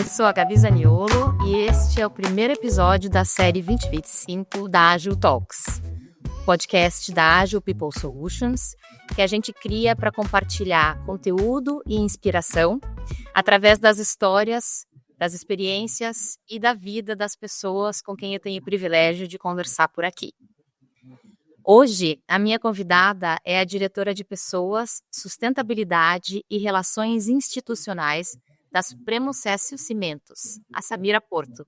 Sou a Gabi Zaniolo e este é o primeiro episódio da série 2025 da Agile Talks, podcast da Agile People Solutions, que a gente cria para compartilhar conteúdo e inspiração através das histórias, das experiências e da vida das pessoas com quem eu tenho o privilégio de conversar por aqui. Hoje, a minha convidada é a diretora de Pessoas, Sustentabilidade e Relações Institucionais da Supremo Cécio Cimentos, a Samira Porto.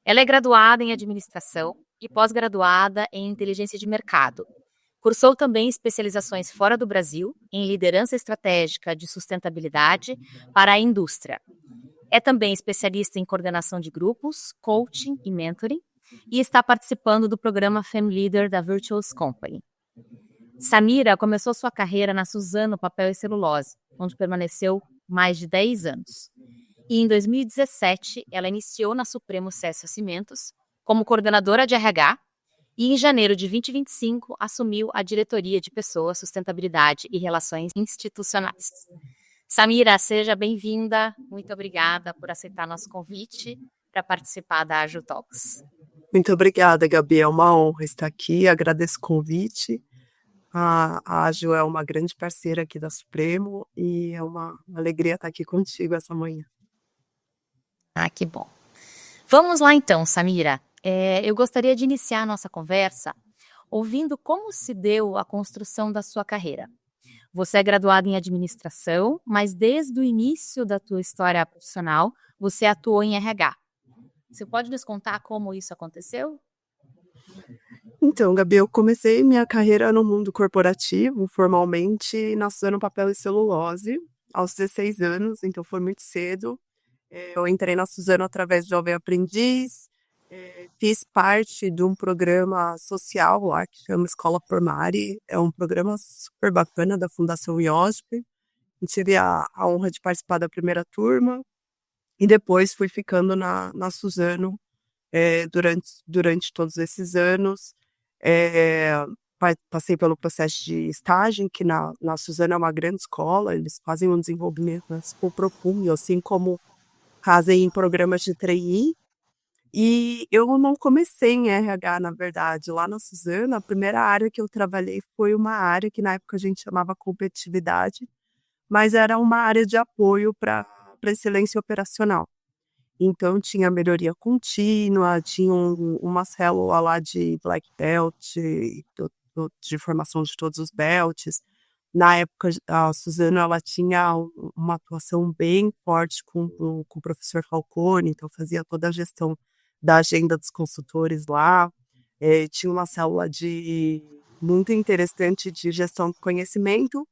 Ela é graduada em Administração e pós-graduada em Inteligência de Mercado. Cursou também especializações fora do Brasil em Liderança Estratégica de Sustentabilidade para a Indústria. É também especialista em coordenação de grupos, coaching e mentoring, e está participando do programa Fem Leader da Virtuous Company. Samira começou sua carreira na Suzano Papel e Celulose, onde permaneceu mais de 10 anos. E em 2017, ela iniciou na Supremo Cécio Cimentos como coordenadora de RH e em janeiro de 2025 assumiu a diretoria de Pessoas, Sustentabilidade e Relações Institucionais. Samira, seja bem-vinda. Muito obrigada por aceitar nosso convite para participar da Agile Talks. Muito obrigada, Gabi. É uma honra estar aqui. Agradeço o convite. A Agile é uma grande parceira aqui da Supremo e é uma alegria estar aqui contigo essa manhã. Ah, que bom. Vamos lá então, Samira. Eu gostaria de iniciar a nossa conversa ouvindo como se deu a construção da sua carreira. Você é graduada em administração, mas desde o início da tua história profissional, você atuou em RH. Você pode nos contar como isso aconteceu? Então, Gabi, eu comecei minha carreira no mundo corporativo, formalmente, na Suzano Papel e Celulose, aos 16 anos, então foi muito cedo. Eu entrei na Suzano através de Jovem Aprendiz, fiz parte de um programa social lá, que chama Escola Formare, é um programa super bacana da Fundação IOSP. Eu tive a honra de participar da primeira turma, e depois fui ficando na Suzano durante todos esses anos. Passei pelo processo de estágio, que na Suzano é uma grande escola, eles fazem um desenvolvimento super profundo, assim como fazem em programas de trainee. E eu não comecei em RH, na verdade. Lá na Suzano, a primeira área que eu trabalhei foi uma área que na época a gente chamava competitividade, mas era uma área de apoio para excelência operacional. Então, tinha melhoria contínua, tinha uma célula lá de Black Belt, de formação de todos os belts. Na época, a Suzano ela tinha uma atuação bem forte com o professor Falcone, então fazia toda a gestão da agenda dos consultores lá. Tinha uma célula muito interessante de gestão do conhecimento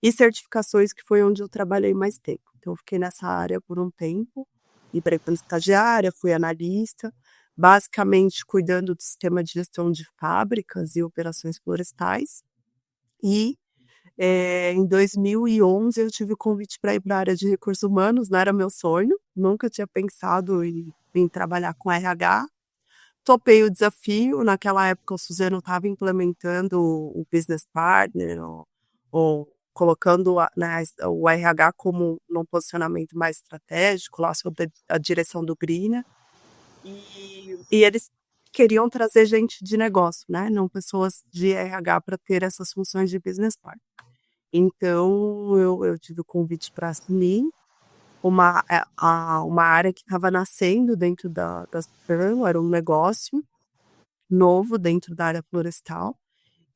e certificações, que foi onde eu trabalhei mais tempo. Então, eu fiquei nessa área por um tempo. E para estagiária, fui analista, basicamente cuidando do sistema de gestão de fábricas e operações florestais. E em 2011 eu tive o convite para ir para a área de recursos humanos, não era meu sonho, nunca tinha pensado em trabalhar com RH. Topei o desafio, naquela época o Suzano estava implementando o Business Partner, ou colocando o RH como num posicionamento mais estratégico, lá sob a direção do Greener. E eles queriam trazer gente de negócio, né? Não pessoas de RH para ter essas funções de business partner. Então, eu tive o convite para assumir uma área que estava nascendo dentro da Supremo, era um negócio novo dentro da área florestal.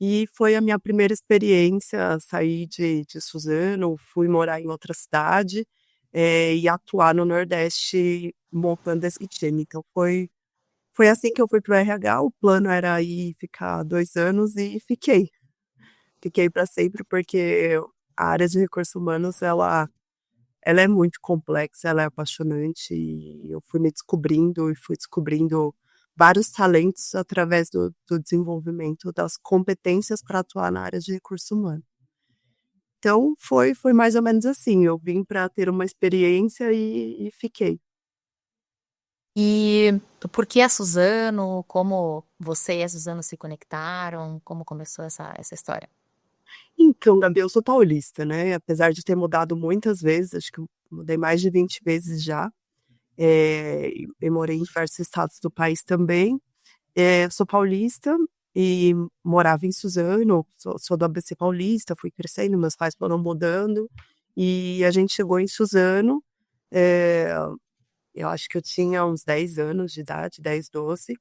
E foi a minha primeira experiência, sair de Suzano, fui morar em outra cidade e atuar no Nordeste montando esse time. Então, foi assim que eu fui para o RH, o plano era ir ficar 2 anos e fiquei. Fiquei para sempre, porque a área de recursos humanos, ela é muito complexa, ela é apaixonante, e eu fui me descobrindo e fui descobrindo vários talentos através do desenvolvimento das competências para atuar na área de recursos humanos. Então, foi mais ou menos assim, eu vim para ter uma experiência e fiquei. E por que a Suzano? Como você e a Suzano se conectaram? Como começou essa história? Então, Gabi, eu sou paulista, né? Apesar de ter mudado muitas vezes, acho que eu mudei mais de 20 vezes já. Eu morei em diversos estados do país também. Sou paulista e morava em Suzano, sou do ABC Paulista, fui crescendo, meus pais foram mudando e a gente chegou em Suzano. eh, eu acho que eu tinha uns 10 anos de idade, 10, 12.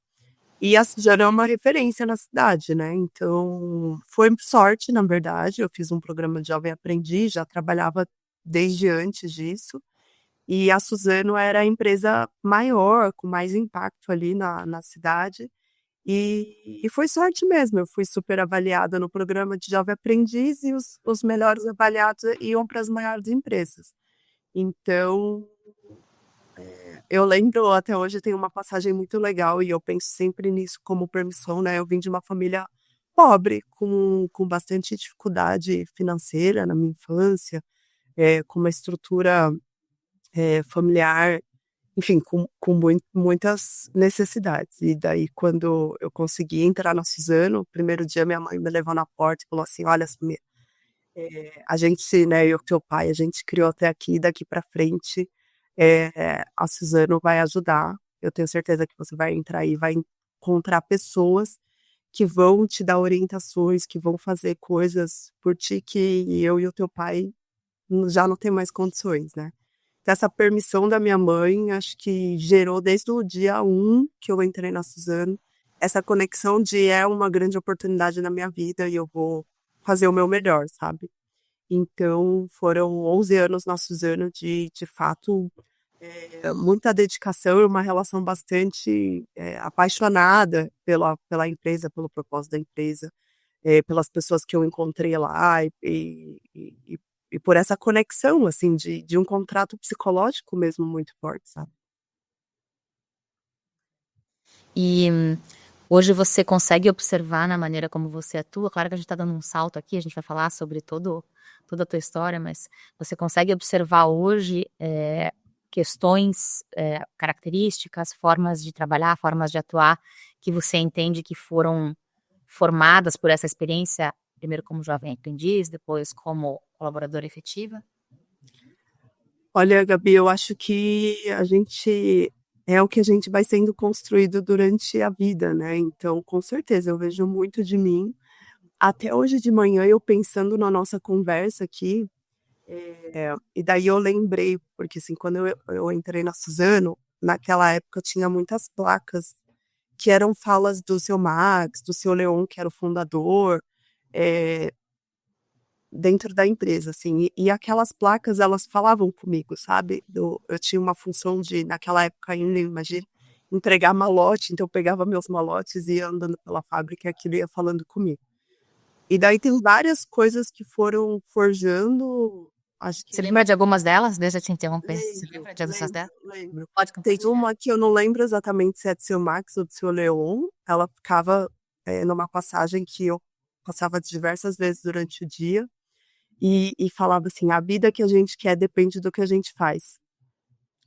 E a Suzano é uma referência na cidade, né, então foi sorte, na verdade, eu fiz um programa de jovem aprendiz, já trabalhava desde antes disso, e a Suzano era a empresa maior, com mais impacto ali na cidade, e foi sorte mesmo, eu fui super avaliada no programa de jovem aprendiz e os melhores avaliados iam para as maiores empresas. Então, eu lembro até hoje tem uma passagem muito legal e eu penso sempre nisso como permissão, né, eu vim de uma família pobre, com bastante dificuldade financeira na minha infância, com uma estrutura, familiar, enfim, com muitas necessidades. E daí quando eu consegui entrar na Suzano, o primeiro dia minha mãe me levou na porta e falou assim: "Olha, Sumia, a gente, né, eu e o teu pai, a gente criou até aqui, daqui para frente, a Suzano vai ajudar. Eu tenho certeza que você vai entrar e vai encontrar pessoas que vão te dar orientações, que vão fazer coisas por ti que eu e o teu pai já não tem mais condições, né". Então essa permissão da minha mãe, acho que gerou desde o dia 1 que eu entrei na Suzano, essa conexão de é uma grande oportunidade na minha vida e eu vou fazer o meu melhor, sabe. Então foram 11 anos na Suzano de fato, muita dedicação e uma relação bastante, apaixonada pela empresa, pelo propósito da empresa, pelas pessoas que eu encontrei lá e por essa conexão, assim, de um contrato psicológico mesmo muito forte, sabe. E hoje você consegue observar na maneira como você atua, claro que a gente está dando um salto aqui, a gente vai falar sobre toda a tua história, mas você consegue observar hoje, questões, características, formas de trabalhar, formas de atuar, que você entende que foram formadas por essa experiência, primeiro como jovem aprendiz, depois como colaboradora efetiva? Olha, Gabi, eu acho que a gente é o que a gente vai sendo construído durante a vida, né, então com certeza eu vejo muito de mim. Até hoje de manhã eu pensando na nossa conversa aqui, e daí eu lembrei, porque assim, quando eu entrei na Suzano, naquela época tinha muitas placas que eram falas do seu Max, do seu Leon, que era o fundador, eh, dentro da empresa, assim, e aquelas placas elas falavam comigo, sabe, eu tinha uma função de, naquela época ainda, imagina, entregar malote, então eu pegava meus malotes e ia andando pela fábrica e aquilo ia falando comigo. E daí tem várias coisas que foram forjando, acho Você que lembra de algumas delas? Deixa eu te interromper. Você lembro, lembra de algumas lembro, delas? lembro. Pode Tem compartilhar. uma que eu não lembro exatamente se é do seu Max ou do seu Leon, ela ficava, numa passagem que eu passava diversas vezes durante o dia, e falava assim: "A vida que a gente quer depende do que a gente faz".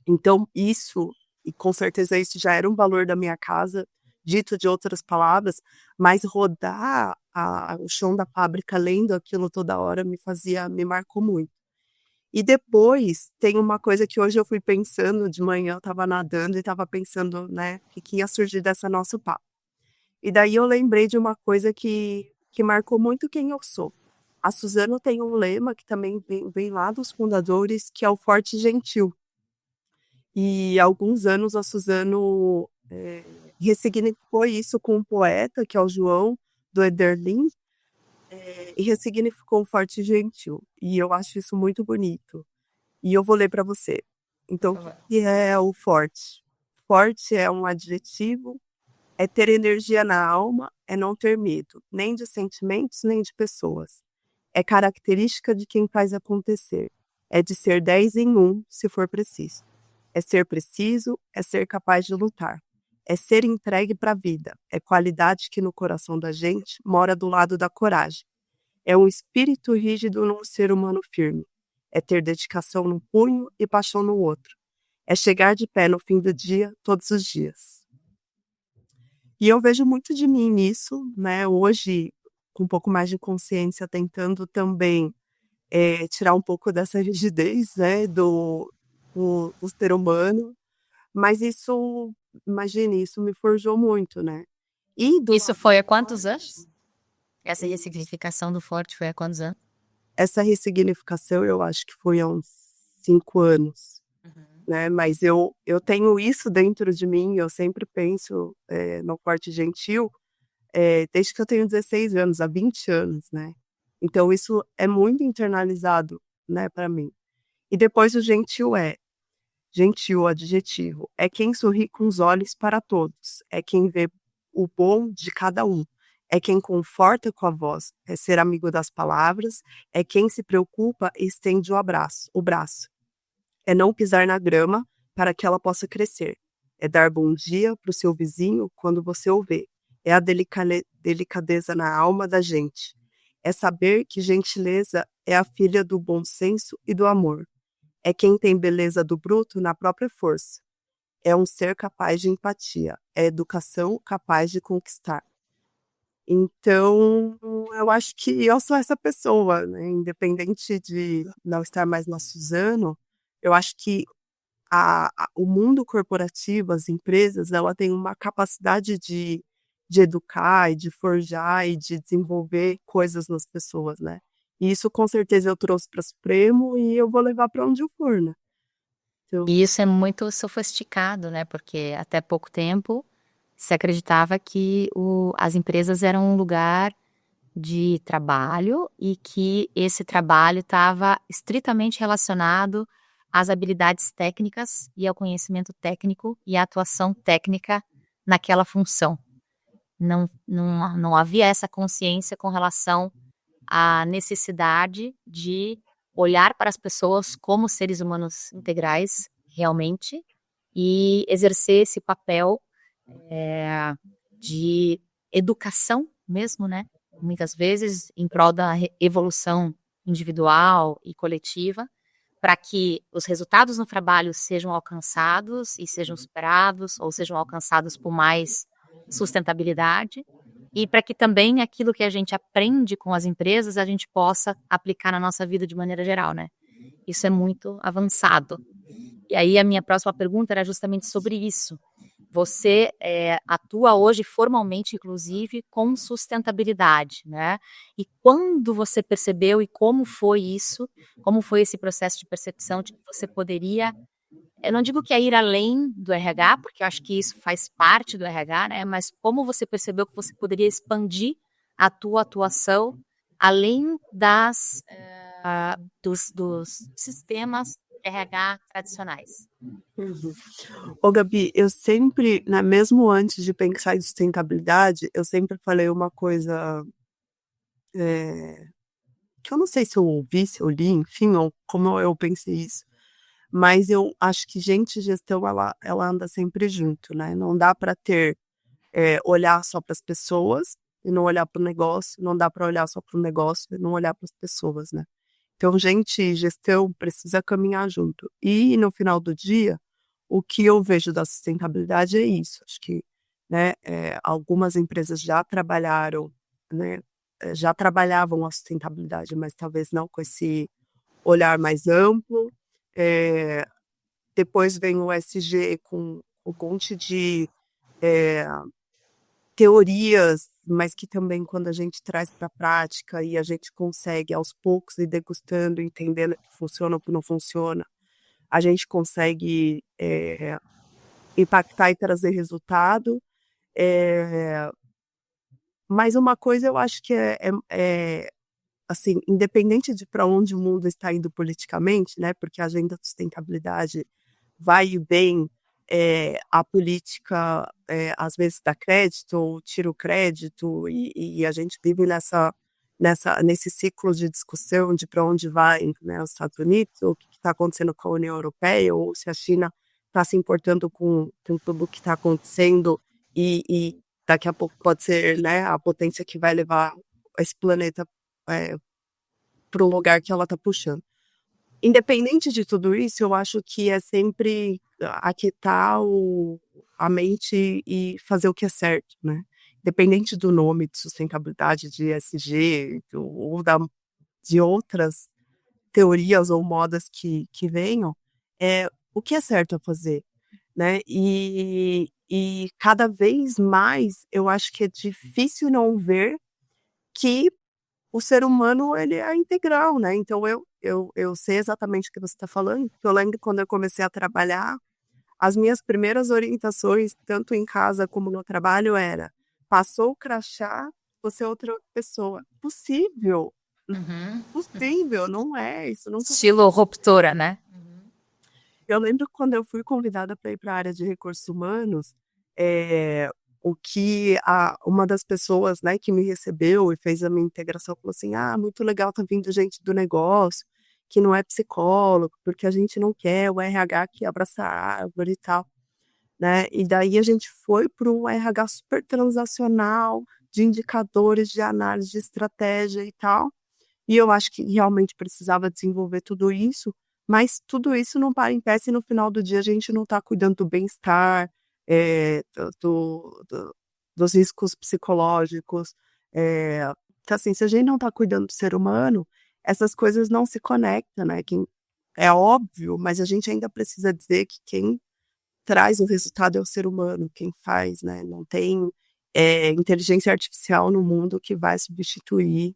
Então isso, e com certeza isso já era um valor da minha casa, dito de outras palavras, mas rodar o chão da fábrica lendo aquilo toda hora me marcou muito. E depois tem uma coisa que hoje eu fui pensando de manhã, eu estava nadando e estava pensando, né, que ia surgir dessa nosso papo. E daí eu lembrei de uma coisa que marcou muito quem eu sou. A Suzano tem um lema que também vem lá dos fundadores, que é o forte e gentil. E há alguns anos a Suzano, ressignificou isso com um poeta, que é o João do Ederlin, e ressignificou o forte e gentil. E eu acho isso muito bonito. E eu vou ler para você. Por Então, o que favor. que é o forte? Forte é um adjetivo, é ter energia na alma, é não ter medo, nem de sentimentos, nem de pessoas. É característica de quem faz acontecer. É de ser 10 em um, se for preciso. É ser preciso, é ser capaz de lutar. É ser entregue para a vida. É qualidade que no coração da gente mora do lado da coragem. É um espírito rígido num ser humano firme. É ter dedicação num punho e paixão no outro. É chegar de pé no fim do dia, todos os dias. E eu vejo muito de mim nisso, né, hoje, com um pouco mais de consciência, tentando também, tirar um pouco dessa rigidez, né, do ser humano, Mas isso, imagine, isso me forjou muito, né? E do Isso lado foi de há quantos fora, anos? Essa ressignificação do forte foi há quantos anos? essa ressignificação eu acho que foi há uns 5 anos, Uhum. né? Mas eu tenho isso dentro de mim, eu sempre penso no Forte Gentil, desde que eu tenho 16 anos, há 20 anos, né? Então isso é muito internalizado, né, para mim. E depois o gentil, adjetivo, é quem sorri com os olhos para todos, é quem vê o bom de cada um, é quem conforta com a voz, é ser amigo das palavras, é quem se preocupa e estende o braço, é não pisar na grama para que ela possa crescer, é dar bom dia para o seu vizinho quando você o vê, é a delicadeza na alma da gente, é saber que gentileza é a filha do bom senso e do amor. É quem tem beleza do bruto na própria força. É um ser capaz de empatia. É educação capaz de conquistar. Então, eu acho que eu sou essa pessoa, né? Independente de não estar mais na Suzano, eu acho que o mundo corporativo, as empresas, ela tem uma capacidade de educar e de forjar e de desenvolver coisas nas pessoas, né? E isso com certeza eu trouxe para Supremo e eu vou levar para onde eu for, né? Então, E isso é muito sofisticado, né? Porque até pouco tempo se acreditava que as empresas eram um lugar de trabalho e que esse trabalho estava estritamente relacionado às habilidades técnicas e ao conhecimento técnico e à atuação técnica naquela função. Não havia essa consciência com relação à necessidade de olhar para as pessoas como seres humanos integrais, realmente, e exercer esse papel de educação mesmo, né? Muitas vezes em prol da evolução individual e coletiva, para que os resultados no trabalho sejam alcançados e sejam superados ou sejam alcançados por mais sustentabilidade e para que também aquilo que a gente aprende com as empresas a gente possa aplicar na nossa vida de maneira geral, né? Isso é muito avançado. E aí a minha próxima pergunta era justamente sobre isso. Você atua hoje formalmente, inclusive, com sustentabilidade, né? E quando você percebeu e como foi isso? Como foi esse processo de percepção de que você poderia, eu não digo que é ir além do RH, porque eu acho que isso faz parte do RH, né? Mas como você percebeu que você poderia expandir a tua atuação além dos sistemas RH tradicionais? uhum. Ô, Gabi, eu sempre, né, mesmo antes de pensar em sustentabilidade, eu sempre falei uma coisa, eh, que eu não sei se eu ouvi, se eu li, enfim, ou como eu pensei isso, mas eu acho que gente e gestão ela anda sempre junto, né, não dá para ter, olhar só para as pessoas e não olhar para o negócio, não dá para olhar só para o negócio e não olhar para as pessoas, né. Então gente e gestão precisa caminhar junto. E no final do dia, o que eu vejo da sustentabilidade é isso, acho que, né, algumas empresas já trabalharam, né, já trabalhavam a sustentabilidade, mas talvez não com esse olhar mais amplo. Eh, Depois vem o ESG com um monte de, eh, teorias, mas que também quando a gente traz para a prática e a gente consegue aos poucos ir degustando, entendendo o que funciona, o que não funciona, a gente consegue, impactar e trazer resultado. Eh, mas uma coisa eu acho que assim, independente de para onde o mundo está indo politicamente, né, porque a agenda de sustentabilidade vai e vem, a política, às vezes dá crédito ou tira o crédito e a gente vive nesse ciclo de discussão de para onde vai, né, os Estados Unidos, ou o que está acontecendo com a União Europeia, ou se a China está se importando com tudo o que está acontecendo e daqui a pouco pode ser, né, a potência que vai levar esse planeta, para o lugar que ela está puxando. Independente de tudo isso, eu acho que é sempre aquietar a mente e fazer o que é certo, né. Independente do nome de sustentabilidade, de ESG ou de outras teorias ou modas que venham, o que é certo a fazer, né? E cada vez mais eu acho que é difícil não ver que o ser humano ele é integral, né? Então eu sei exatamente o que você está falando, porque eu lembro quando eu comecei a trabalhar, as minhas primeiras orientações, tanto em casa como no trabalho, era: passou o crachá, você é outra pessoa. Possível, Uhum. possível, não é, isso nunca. Estilo ruptura, né? Eu lembro quando eu fui convidada para ir para a área de recursos humanos, eh, o que uma das pessoas, né, que me recebeu e fez a minha integração falou assim: "Ah, muito legal tá vindo gente do negócio, que não é psicólogo, porque a gente não quer o RH que abraça a árvore e tal", né. E daí a gente foi para um RH super transacional, de indicadores, de análise de estratégia e tal. E eu acho que realmente precisava desenvolver tudo isso, mas tudo isso não para em pé se no final do dia a gente não está cuidando do bem-estar, dos riscos psicológicos, então assim, se a gente não está cuidando do ser humano, essas coisas não se conectam, né, é óbvio, mas a gente ainda precisa dizer que quem traz o resultado é o ser humano, quem faz, né, não tem, inteligência artificial no mundo que vai substituir,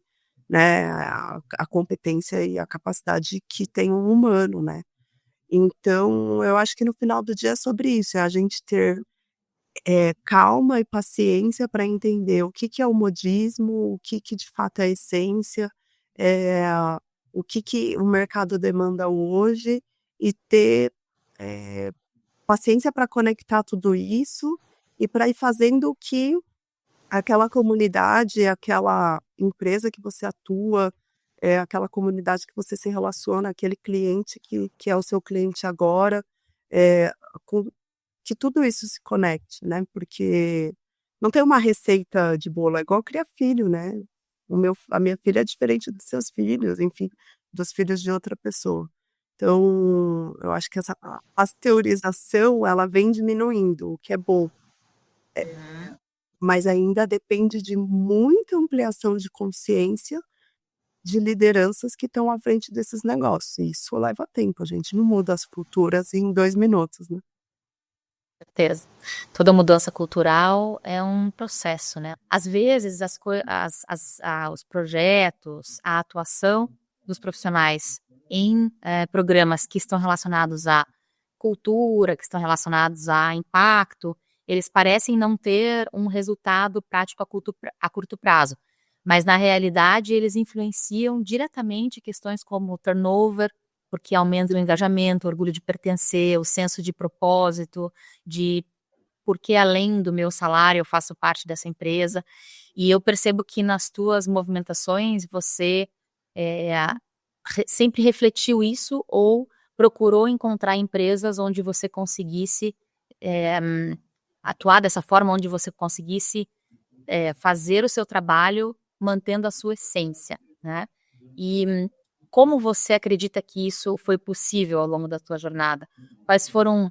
né, a competência e a capacidade que tem um humano, né. Então, eu acho que no final do dia é sobre isso, é a gente ter, calma e paciência para entender o que que é o modismo, o que que de fato é a essência, eh, o que que o mercado demanda hoje e ter, eh paciência para conectar tudo isso e para ir fazendo o que aquela comunidade, aquela empresa que você atua, aquela comunidade que você se relaciona, aquele cliente que é o seu cliente agora, eh, com que tudo isso se conecte, né, porque não tem uma receita de bolo, é igual criar filho, né. A minha filha é diferente dos seus filhos, enfim, dos filhos de outra pessoa. Então, eu acho que essa pasteurização, ela vem diminuindo, o que é bom, Uhum. mas ainda depende de muita ampliação de consciência de lideranças que estão à frente desses negócios, e isso leva tempo, a gente não muda as culturas em 2 minutos, né. Certeza. Toda mudança cultural é um processo, né. Às vezes as coi as os projetos, a atuação dos profissionais em, programas que estão relacionados à cultura, que estão relacionados a impacto, eles parecem não ter um resultado prático a curto prazo, mas na realidade eles influenciam diretamente questões como turnover, porque aumenta o engajamento, o orgulho de pertencer, o senso de propósito, de porque além do meu salário eu faço parte dessa empresa, e eu percebo que nas tuas movimentações você, eh, sempre refletiu isso ou procurou encontrar empresas onde você conseguisse, eh, atuar dessa forma, onde você conseguisse, fazer o seu trabalho mantendo a sua essência, né. E como você acredita que isso foi possível ao longo da tua jornada? Quais foram,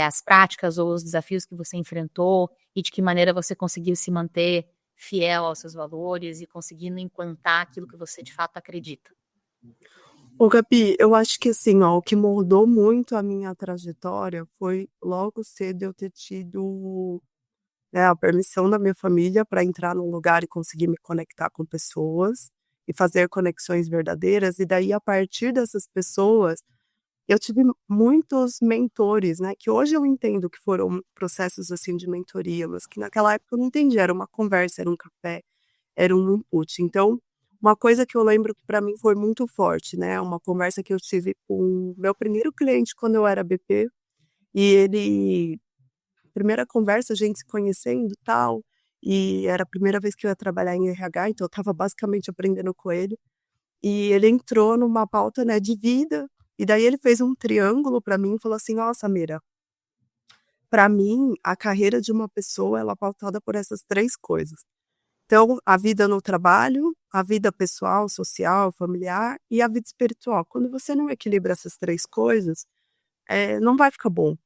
as práticas ou os desafios que você enfrentou e de que maneira você conseguiu se manter fiel aos seus valores e conseguindo implantar aquilo que você de fato acredita? Ô Gabi, eu acho que assim, ó, o que moldou muito a minha trajetória foi logo cedo eu ter tido, né, a permissão da minha família para entrar num lugar e conseguir me conectar com pessoas, e fazer conexões verdadeiras, e daí a partir dessas pessoas, eu tive muitos mentores, né, que hoje eu entendo que foram processos, assim, de mentoria, mas que naquela época eu não entendia, era uma conversa, era um café, era um input. Então, uma coisa que eu lembro que para mim foi muito forte, né, uma conversa que eu tive com o meu primeiro cliente quando eu era BP, e ele primeira conversa, a gente se conhecendo, tal, e era a primeira vez que eu ia trabalhar em RH, então eu estava basicamente aprendendo com ele, e ele entrou numa pauta, né, de vida, e daí ele fez um triângulo para mim e falou assim: "Nossa, Mira, para mim a carreira de uma pessoa ela é pautada por essas 3 coisas. Então, a vida no trabalho, a vida pessoal, social, familiar e a vida espiritual. Quando você não equilibra essas 3 coisas, não vai ficar bom".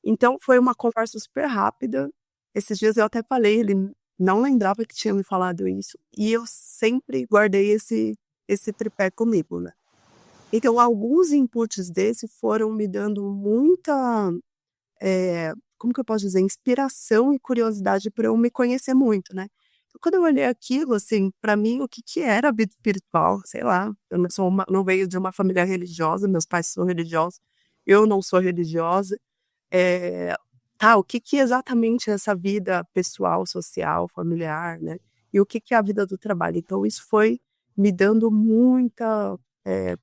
Então foi uma conversa super rápida. Esses dias eu até falei, ele não lembrava que tinha me falado isso, e eu sempre guardei esse tripé comigo, né. Então alguns inputs desse foram me dando muita, como que eu posso dizer, inspiração e curiosidade para eu me conhecer muito, né. Então quando eu olhei aquilo, assim, para mim o que que era a vida espiritual, sei lá, eu não venho de uma família religiosa, meus pais são religiosos, eu não sou religiosa, eh, o que que exatamente é essa vida pessoal, social, familiar, né, e o que que é a vida do trabalho. Então isso foi me dando muita, eh,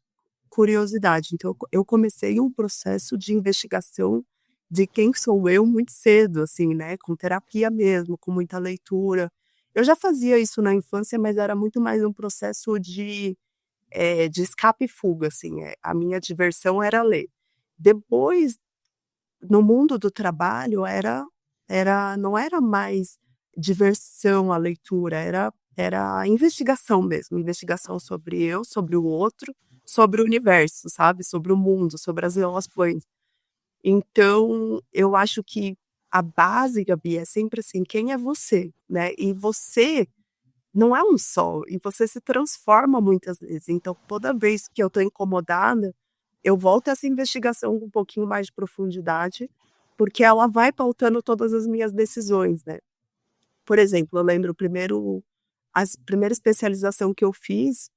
curiosidade. Então eu comecei um processo de investigação de quem sou eu muito cedo, assim, né, com terapia mesmo, com muita leitura. Eu já fazia isso na infância, mas era muito mais um processo de escape e fuga, assim, a minha diversão era ler. Depois, no mundo do trabalho, não era mais diversão a leitura, era investigação mesmo, investigação sobre eu, sobre o outro, sobre o universo, sabe, sobre o mundo, sobre as relações. Então, eu acho que a base, Gabi, é sempre assim: quem é você, né, e você não é um só, e você se transforma muitas vezes. Então, toda vez que eu estou incomodada, eu volto a essa investigação com um pouquinho mais de profundidade, porque ela vai pautando todas as minhas decisões, né. Por exemplo, eu lembro a primeira especialização que eu fiz,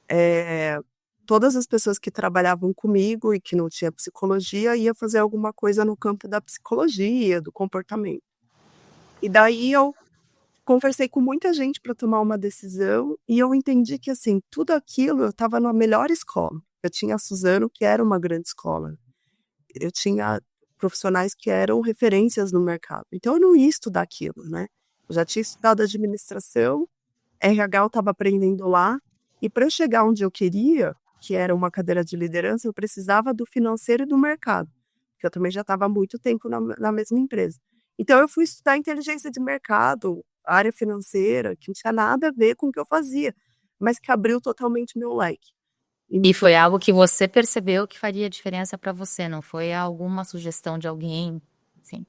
eh, todas as pessoas que trabalhavam comigo e que não tinha psicologia, ia fazer alguma coisa no campo da psicologia, do comportamento. E daí eu conversei com muita gente para tomar uma decisão e eu entendi que, assim, tudo aquilo eu estava na melhor escola. Eu tinha a Suzano, que era uma grande escola. Eu tinha profissionais que eram referências no mercado. Então eu não ia estudar aquilo, né. Eu já tinha estudado administração, RH eu estava aprendendo lá, e para eu chegar onde eu queria, que era uma cadeira de liderança, eu precisava do financeiro e do mercado, porque eu também já estava há muito tempo na mesma empresa. Então eu fui estudar inteligência de mercado, área financeira, que não tinha nada a ver com o que eu fazia, mas que abriu totalmente meu leque. E Então foi algo que você percebeu que faria diferença para você, não foi alguma sugestão de alguém? Sim.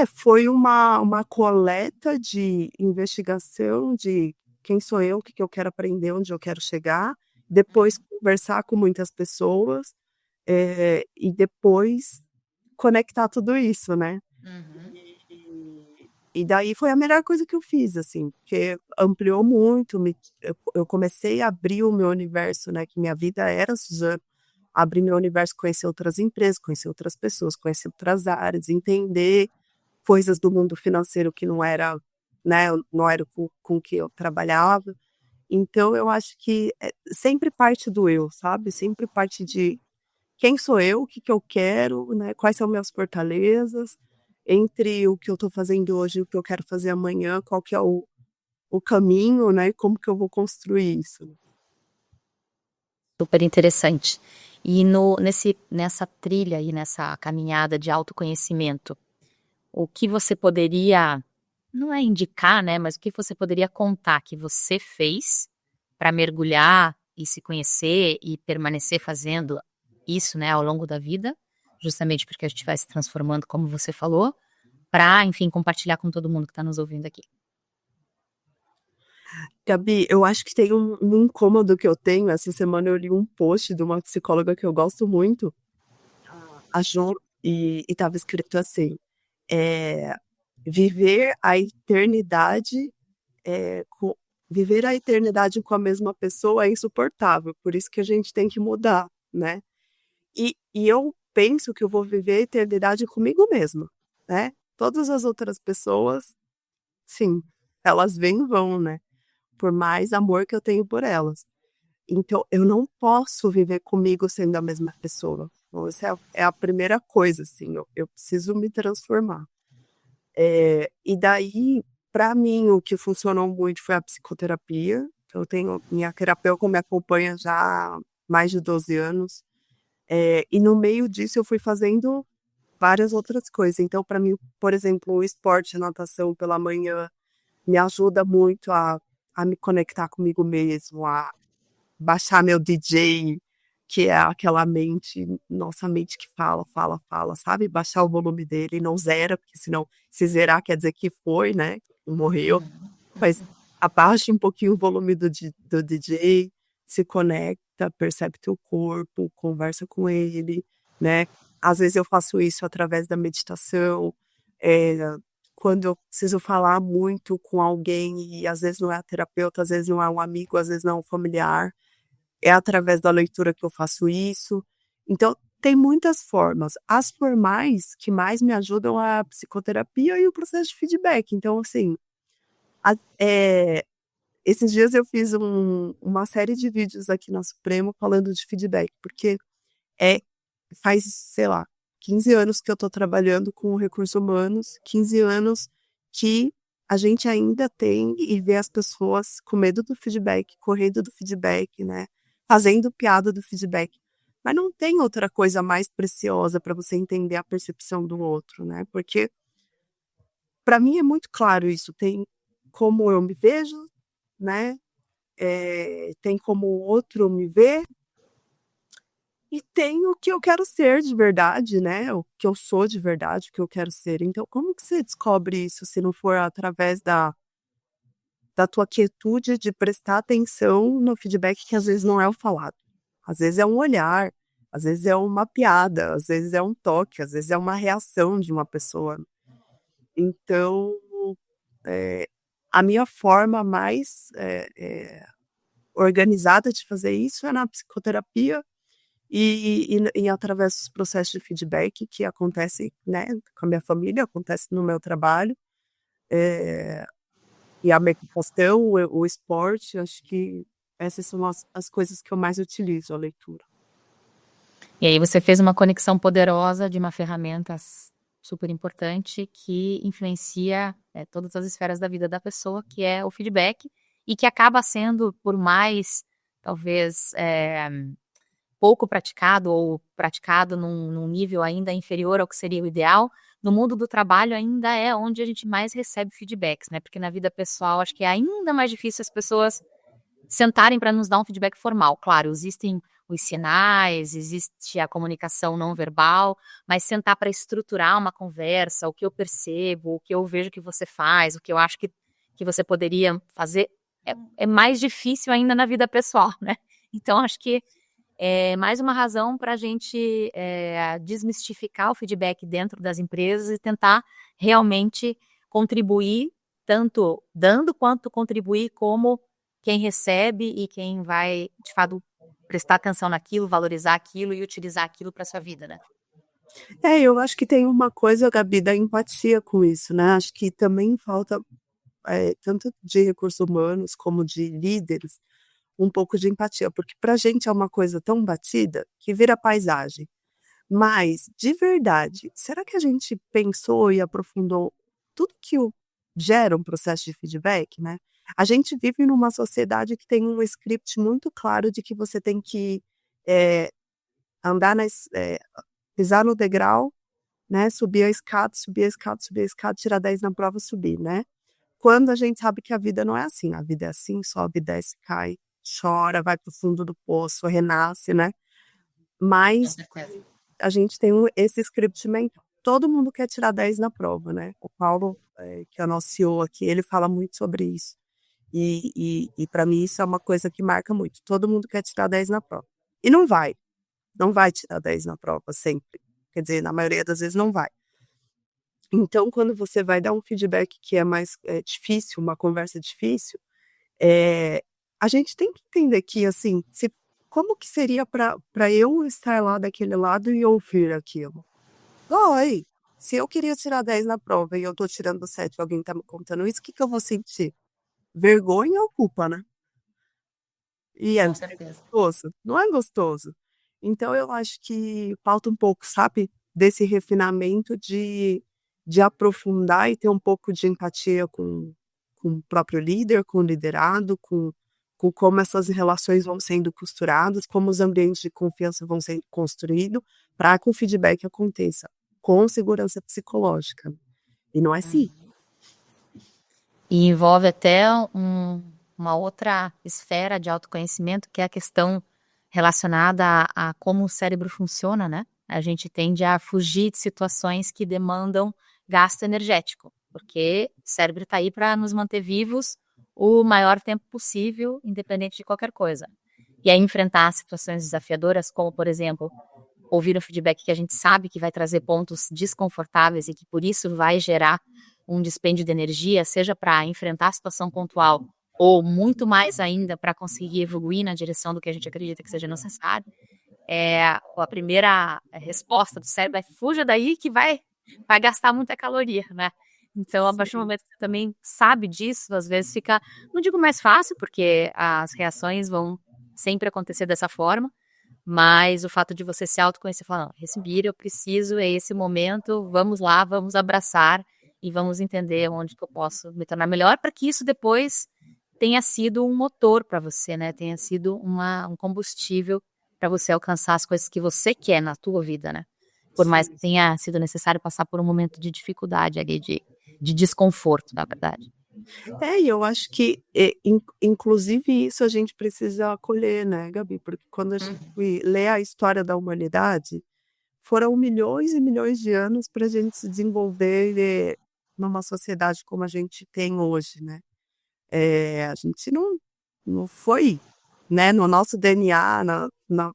foi uma coleta de investigação de quem sou eu, o que que eu quero aprender, onde eu quero chegar, depois conversar com muitas pessoas, e depois conectar tudo isso, né. Uhum. E daí foi a melhor coisa que eu fiz, assim, porque ampliou muito, eu comecei a abrir o meu universo, né, que minha vida era Suzano, abrir meu universo, conhecer outras empresas, conhecer outras pessoas, conhecer outras áreas, entender coisas do mundo financeiro que não era, né, não era com que eu trabalhava. Então eu acho que, sempre parte do eu, sabe, sempre parte de quem sou eu, o que que eu quero, né, quais são minhas fortalezas, entre o que eu estou fazendo hoje e o que eu quero fazer amanhã, qual que é o caminho, né, e como que eu vou construir isso. Super interessante. E no nessa trilha e nessa caminhada de autoconhecimento, o que você poderia, não é indicar, né, mas o que você poderia contar que você fez para mergulhar e se conhecer e permanecer fazendo isso, né, ao longo da vida, justamente porque a gente vai se transformando, como você falou, para, enfim, compartilhar com todo mundo que está nos ouvindo aqui. Gabi, eu acho que tem um incômodo que eu tenho, essa semana eu li um post de uma psicóloga que eu gosto muito, a Jo, e estava escrito assim, eh, viver a eternidade, eh, co viver a eternidade com a mesma pessoa é insuportável, por isso que a gente tem que mudar, né. E eu penso que eu vou viver a eternidade comigo mesma, né. Todas as outras pessoas, sim, elas vêm e vão, né, por mais amor que eu tenho por elas. Então eu não posso viver comigo sendo a mesma pessoa. Então essa é a primeira coisa, assim, eu preciso me transformar. E daí, para mim, o que funcionou muito foi a psicoterapia. Eu tenho minha terapeuta me acompanha já há mais de 12 anos, e no meio disso eu fui fazendo várias outras coisas. Então para mim, por exemplo, o esporte, a natação pela manhã, me ajuda muito a me conectar comigo mesmo, a baixar meu DJ, que é aquela mente, nossa mente que fala, fala, fala, sabe, baixar o volume dele, não zera, porque senão se zerar quer dizer que foi, né, morreu, mas abaixa um pouquinho o volume do DJ, se conecta, percebe teu corpo, conversa com ele, né. Às vezes eu faço isso através da meditação, eh, quando eu preciso falar muito com alguém e às vezes não é a terapeuta, às vezes não é um amigo, às vezes não é um familiar, é através da leitura que eu faço isso. Então, tem muitas formas. As formais que mais me ajudam é a psicoterapia e o processo de feedback. Então, assim, a esses dias eu fiz uma série de vídeos aqui na Supremo falando de feedback, porque é faz, sei lá, 15 anos que eu estou trabalhando com recursos humanos, 15 anos que a gente ainda tem e vê as pessoas com medo do feedback, correndo do feedback, né, fazendo piada do feedback. Mas não tem outra coisa mais preciosa para você entender a percepção do outro, né, porque para mim é muito claro isso, tem como eu me vejo, né, tem como o outro me ver e tem o que eu quero ser de verdade, né, o que eu sou de verdade, o que eu quero ser. Então como que você descobre isso se não for através da tua quietude de prestar atenção no feedback que às vezes não é o falado. Às vezes é um olhar, às vezes é uma piada, às vezes é um toque, às vezes é uma reação de uma pessoa. Então, eh, a minha forma mais, organizada de fazer isso é na psicoterapia e através dos processos de feedback que acontecem, né, com a minha família, acontece no meu trabalho, eh, e a meditação, o esporte, acho que essas são as coisas que eu mais utilizo, a leitura. E aí você fez uma conexão poderosa de uma ferramenta super importante que influencia, todas as esferas da vida da pessoa, que é o feedback, e que acaba sendo, por mais, talvez, pouco praticado ou praticado num nível ainda inferior ao que seria o ideal, no mundo do trabalho ainda é onde a gente mais recebe feedbacks, né, porque na vida pessoal acho que é ainda mais difícil as pessoas sentarem para nos dar um feedback formal. Claro, existem os sinais, existe a comunicação não verbal, mas sentar para estruturar uma conversa, o que eu percebo, o que eu vejo que você faz, o que eu acho que você poderia fazer, é mais difícil ainda na vida pessoal, né. Então acho que é mais uma razão para a gente, desmistificar o feedback dentro das empresas e tentar realmente contribuir, tanto dando quanto contribuir como quem recebe e quem vai, de fato, prestar atenção naquilo, valorizar aquilo e utilizar aquilo para sua vida, né. Eu acho que tem uma coisa, Gabi, da empatia com isso, né, acho que também falta, tanto de recursos humanos como de líderes, um pouco de empatia, porque pra gente é uma coisa tão batida que vira paisagem. Mas, de verdade, será que a gente pensou e aprofundou tudo que gera um processo de feedback, né? A gente vive numa sociedade que tem um script muito claro de que você tem que eh, andar pisar no degrau, né? Subir a escada, subir a escada, subir a escada, tirar 10 na prova, subir, né? Quando a gente sabe que a vida não é assim, a vida é assim, sobe, desce, cai, chora, vai para o fundo do poço, renasce, né? Com Mas certeza. a gente tem esse script mental. Todo mundo quer tirar 10 na prova, né. O Paulo, que é o nosso CEO aqui, ele fala muito sobre isso. E pra mim isso é uma coisa que marca muito, todo mundo quer tirar 10 na prova. E não vai tirar 10 na prova sempre, quer dizer, na maioria das vezes não vai. Então quando você vai dar um feedback que é mais, difícil, uma conversa difícil, eh, a gente tem que entender que, assim, se como que seria para eu estar lá daquele lado e ouvir aquilo? Dói. Se eu queria tirar 10 na prova e eu tô tirando 7 e alguém tá me contando isso, o que que eu vou sentir? Vergonha ou culpa, né? E é Com certeza. gostoso? Não é gostoso. Então eu acho que falta um pouco, sabe, desse refinamento de aprofundar e ter um pouco de empatia com o próprio líder, com o liderado, com como essas relações vão sendo costuradas, como os ambientes de confiança vão sendo construídos, para que o feedback aconteça com segurança psicológica. E não é assim. E envolve até uma outra esfera de autoconhecimento, que é a questão relacionada a como o cérebro funciona, né. A gente tende a fugir de situações que demandam gasto energético, porque o cérebro está aí para nos manter vivos o maior tempo possível, independente de qualquer coisa. E aí enfrentar situações desafiadoras, como por exemplo, ouvir um feedback que a gente sabe que vai trazer pontos desconfortáveis e que por isso vai gerar um dispêndio de energia, seja para enfrentar a situação pontual ou muito mais ainda para conseguir evoluir na direção do que a gente acredita que seja necessário, a primeira resposta do cérebro é fuja daí que vai gastar muita caloria, né? Então, a partir do momento que você também sabe disso, às vezes fica, não digo mais fácil, porque as reações vão sempre acontecer dessa forma, mas o fato de você se autoconhecer, falar, não, respira, eu preciso, é esse momento, vamos lá, vamos abraçar e vamos entender onde que eu posso me tornar melhor, para que isso depois tenha sido um motor para você, né? Tenha sido um combustível para você alcançar as coisas que você quer na tua vida, né? Por mais que tenha sido necessário passar por um momento de dificuldade ali, de desconforto, na verdade. E eu acho que, inclusive isso a gente precisa acolher, né, Gabi, porque quando a gente lê a história da humanidade, foram milhões e milhões de anos para a gente se desenvolver, numa sociedade como a gente tem hoje, né. A gente não foi, né, no nosso DNA,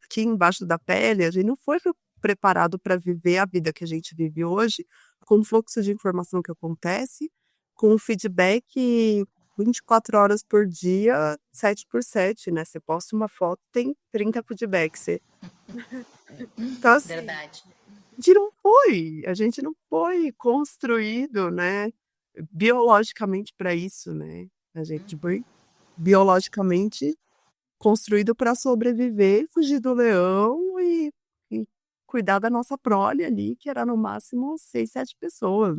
aqui embaixo da pele, a gente não foi preparado para viver a vida que a gente vive hoje, com o fluxo de informação que acontece, com o feedback 24 horas por dia, 7 por 7, né, você posta uma foto, tem 30 feedbacks, então assim, Verdade. a gente não foi construído, né, biologicamente para isso, né, a gente foi biologicamente construído para sobreviver, fugir do leão e cuidar da nossa prole ali, que era no máximo 6, 7 pessoas.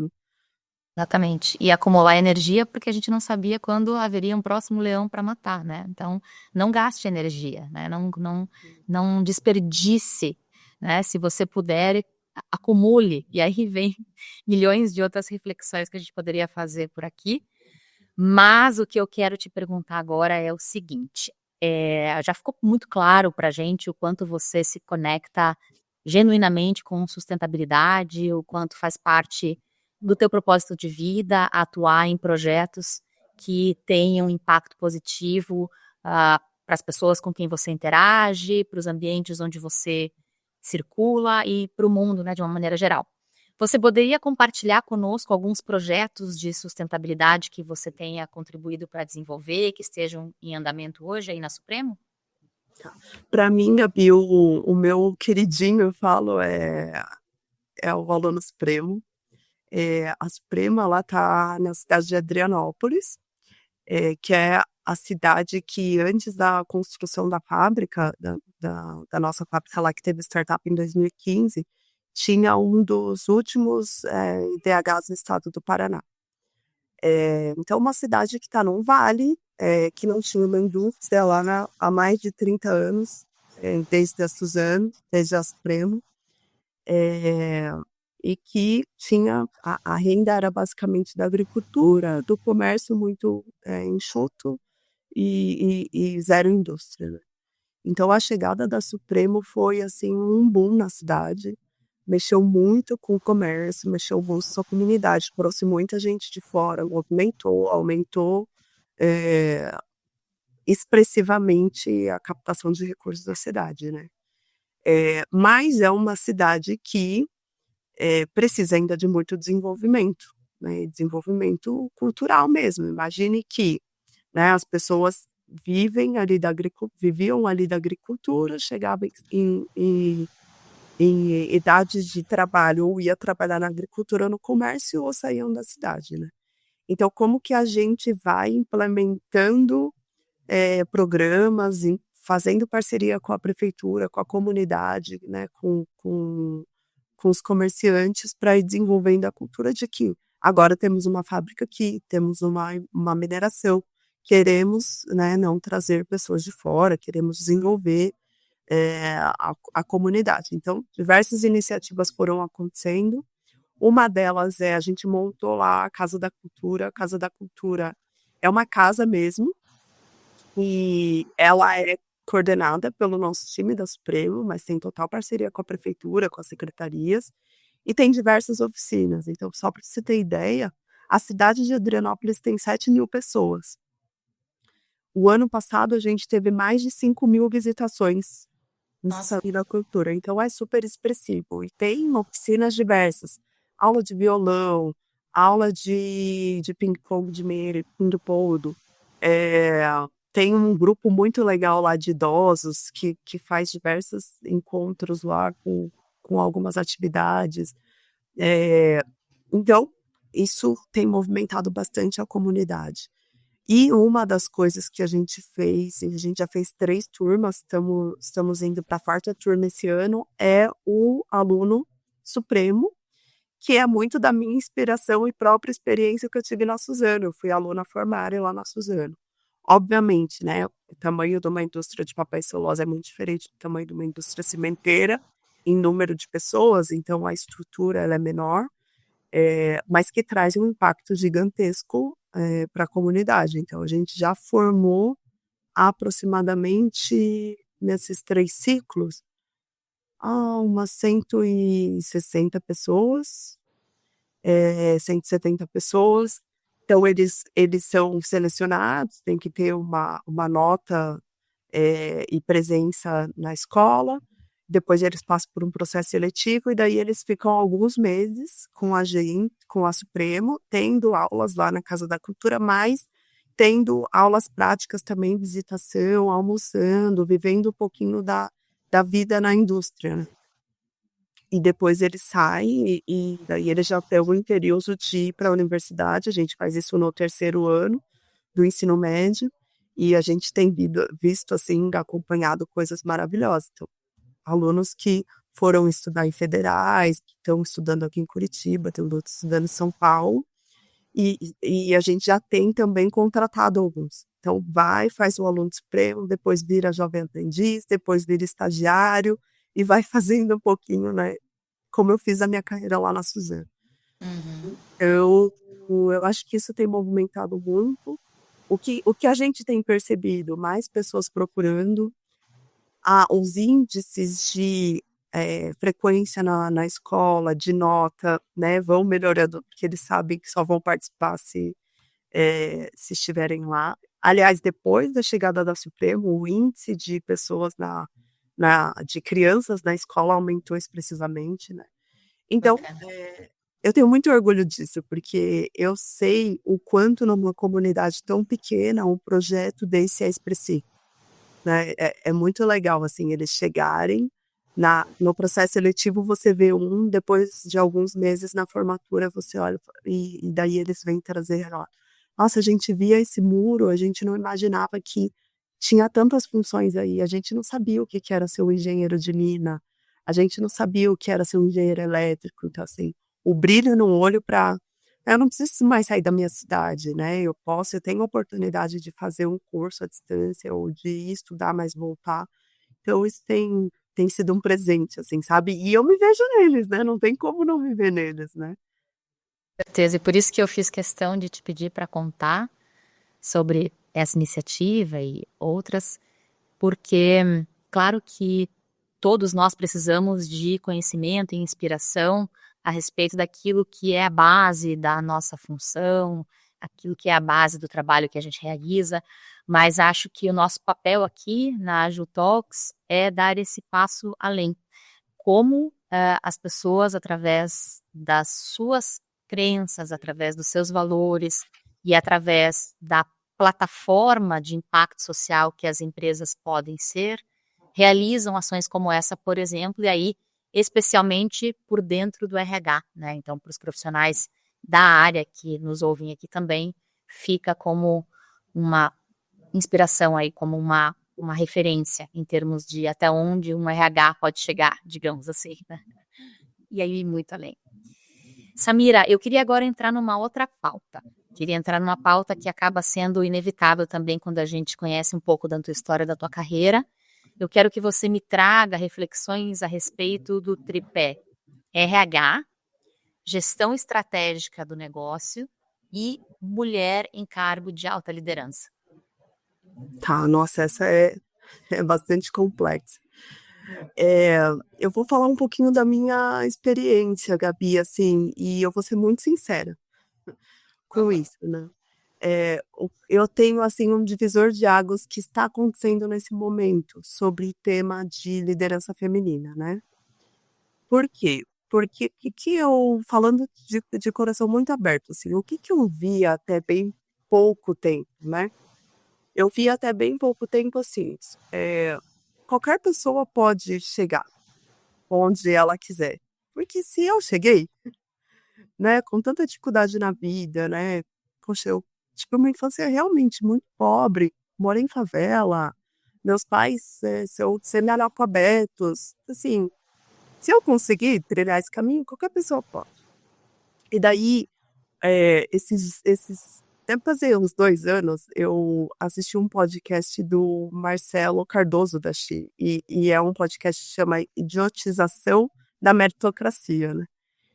Exatamente. E acumular energia porque a gente não sabia quando haveria um próximo leão para matar, né? Então, não gaste energia, né? Não desperdice, né? Se você puder, acumule. E aí vem milhões de outras reflexões que a gente poderia fazer por aqui. Mas o que eu quero te perguntar agora é o seguinte: já ficou muito claro para a gente o quanto você se conecta genuinamente com sustentabilidade, o quanto faz parte do teu propósito de vida atuar em projetos que tenham impacto positivo para as pessoas com quem você interage, para os ambientes onde você circula e para o mundo, né, de uma maneira geral. Você poderia compartilhar conosco alguns projetos de sustentabilidade que você tenha contribuído para desenvolver, que estejam em andamento hoje aí na Supremo? Para mim, Gabi, o meu queridinho, eu falo, é o Aluno Supremo. A Suprema, ela tá na cidade de Adrianópolis, que é a cidade que antes da construção da fábrica, da nossa fábrica lá que teve startup em 2015, tinha um dos últimos, IDHs no estado do Paraná. Então uma cidade que está num vale, que não tinha uma indústria lá há mais de 30 anos, desde a Suzano, desde a Supremo, e que tinha a renda era basicamente da agricultura, do comércio muito, enxuto e zero indústria, né. Então a chegada da Supremo foi, assim, um boom na cidade, mexeu muito com o comércio, mexeu muito com a comunidade, trouxe muita gente de fora, movimentou, aumentou, eh, expressivamente a captação de recursos da cidade, né. Mas é uma cidade que, precisa ainda de muito desenvolvimento, né, desenvolvimento cultural mesmo. Imagine que, né, as pessoas viviam ali da agricultura, chegavam em idades de trabalho, ou ia trabalhar na agricultura, no comércio, ou saíam da cidade, né. Então como que a gente vai implementando, programas, fazendo parceria com a prefeitura, com a comunidade, né, com os comerciantes para ir desenvolvendo a cultura de que agora temos uma fábrica aqui, temos uma mineração, queremos, né, não trazer pessoas de fora, queremos desenvolver, a comunidade. Então, diversas iniciativas foram acontecendo. Uma delas a gente montou lá a Casa da Cultura. A Casa da Cultura é uma casa mesmo, e ela é coordenada pelo nosso time da Supremo, mas tem total parceria com a prefeitura, com as secretarias, e tem diversas oficinas. Então, só para você ter ideia, a cidade de Adrianópolis tem 7.000 pessoas. O ano passado a gente teve mais de 5.000 visitações Nossa. e na cultura. Então é super expressivo. E tem oficinas diversas. Aula de violão, aula de ping-pong de meia, ping-pong. Tem um grupo muito legal lá de idosos que faz diversos encontros lá com algumas atividades. É, então, isso tem movimentado bastante a comunidade. E uma das coisas que a gente fez, e a gente já fez 3 turmas, estamos indo para a 4ª turma esse ano, é o aluno supremo, que é muito da minha inspiração e própria experiência que eu tive na Suzano. Eu fui aluna formária lá na Suzano. Obviamente, né, o tamanho de uma indústria de papel e celulose é muito diferente do tamanho de uma indústria cimenteira, em número de pessoas, então a estrutura ela é menor, mas que traz um impacto gigantesco para a comunidade. Então, a gente já formou aproximadamente, nesses 3 ciclos, umas 160 pessoas, 170 pessoas. Então, eles são selecionados, tem que ter uma nota e presença na escola. Depois eles passam por um processo seletivo e daí eles ficam alguns meses com a gente, com a Supremo, tendo aulas lá na Casa da Cultura, mas tendo aulas práticas também, visitação, almoçando, vivendo um pouquinho da vida na indústria, né? E depois eles saem e daí eles já têm o imperioso de ir para a universidade. A gente faz isso no 3º ano do ensino médio e a gente tem visto, assim, acompanhado coisas maravilhosas. Então, alunos que foram estudar em federais, que estão estudando aqui em Curitiba, tem outros estudando em São Paulo, e a gente já tem também contratado alguns. Então, faz o aluno supremo, depois vira jovem aprendiz, depois vira estagiário, e vai fazendo um pouquinho, né? Como eu fiz a minha carreira lá na Suzano. Uhum. Eu acho que isso tem movimentado muito. O que a gente tem percebido, mais pessoas procurando, os índices de frequência na escola, de nota, né, vão melhorando, porque eles sabem que só vão participar se estiverem lá. Aliás, depois da chegada da Supremo, o índice de pessoas de crianças na escola aumentou expressivamente, né? Então, Bacana. eu tenho muito orgulho disso, porque eu sei o quanto numa comunidade tão pequena um projeto desse é expressivo, né? É muito legal, assim, eles chegarem no processo seletivo, você vê depois de alguns meses na formatura, você olha e daí eles vêm trazer lá. Nossa, a gente via esse muro, a gente não imaginava que tinha tantas funções aí, a gente não sabia o que que era ser um engenheiro de mina, a gente não sabia o que era ser um engenheiro elétrico, então assim, o brilho no olho para eu não preciso mais sair da minha cidade, né, eu tenho a oportunidade de fazer um curso à distância ou de estudar, mas voltar. Então isso tem sido um presente, assim, sabe, e eu me vejo neles, né, não tem como não me ver neles, né. Certeza. E por isso que eu fiz questão de te pedir para contar sobre essa iniciativa e outras, porque, claro que todos nós precisamos de conhecimento e inspiração a respeito daquilo que é a base da nossa função, aquilo que é a base do trabalho que a gente realiza, mas acho que o nosso papel aqui na Agile Talks é dar esse passo além. Como as pessoas, através das suas crenças, através dos seus valores e através da plataforma de impacto social que as empresas podem ser, realizam ações como essa, por exemplo, e aí especialmente por dentro do RH, né? Então, para os profissionais da área que nos ouvem aqui também, fica como uma inspiração aí, como uma referência em termos de até onde um RH pode chegar, digamos assim, né? E aí muito além. Samira, eu queria agora entrar numa outra pauta. Queria entrar numa pauta que acaba sendo inevitável também quando a gente conhece um pouco da tua história, da tua carreira. Eu quero que você me traga reflexões a respeito do tripé RH, gestão estratégica do negócio e mulher em cargo de alta liderança. Tá, nossa, essa é bastante complexa. Eu vou falar um pouquinho da minha experiência, Gabi, assim, e eu vou ser muito sincera com isso, né. eu tenho assim um divisor de águas que está acontecendo nesse momento sobre o tema de liderança feminina, né? Por quê? Porque o que eu, falando de coração muito aberto, assim, o que eu vi até bem pouco tempo, né? Eu vi até bem pouco tempo assim, qualquer pessoa pode chegar onde ela quiser. Porque se eu cheguei, né, com tanta dificuldade na vida, né, poxa, eu tive uma infância realmente muito pobre, morei em favela, meus pais, semi-analfabetos, assim, se eu conseguir trilhar esse caminho, qualquer pessoa pode. E daí, deve fazer uns 2 anos, eu assisti um podcast do Marcelo Cardoso da Chi, e é um podcast que chama Idiotização da Meritocracia, né.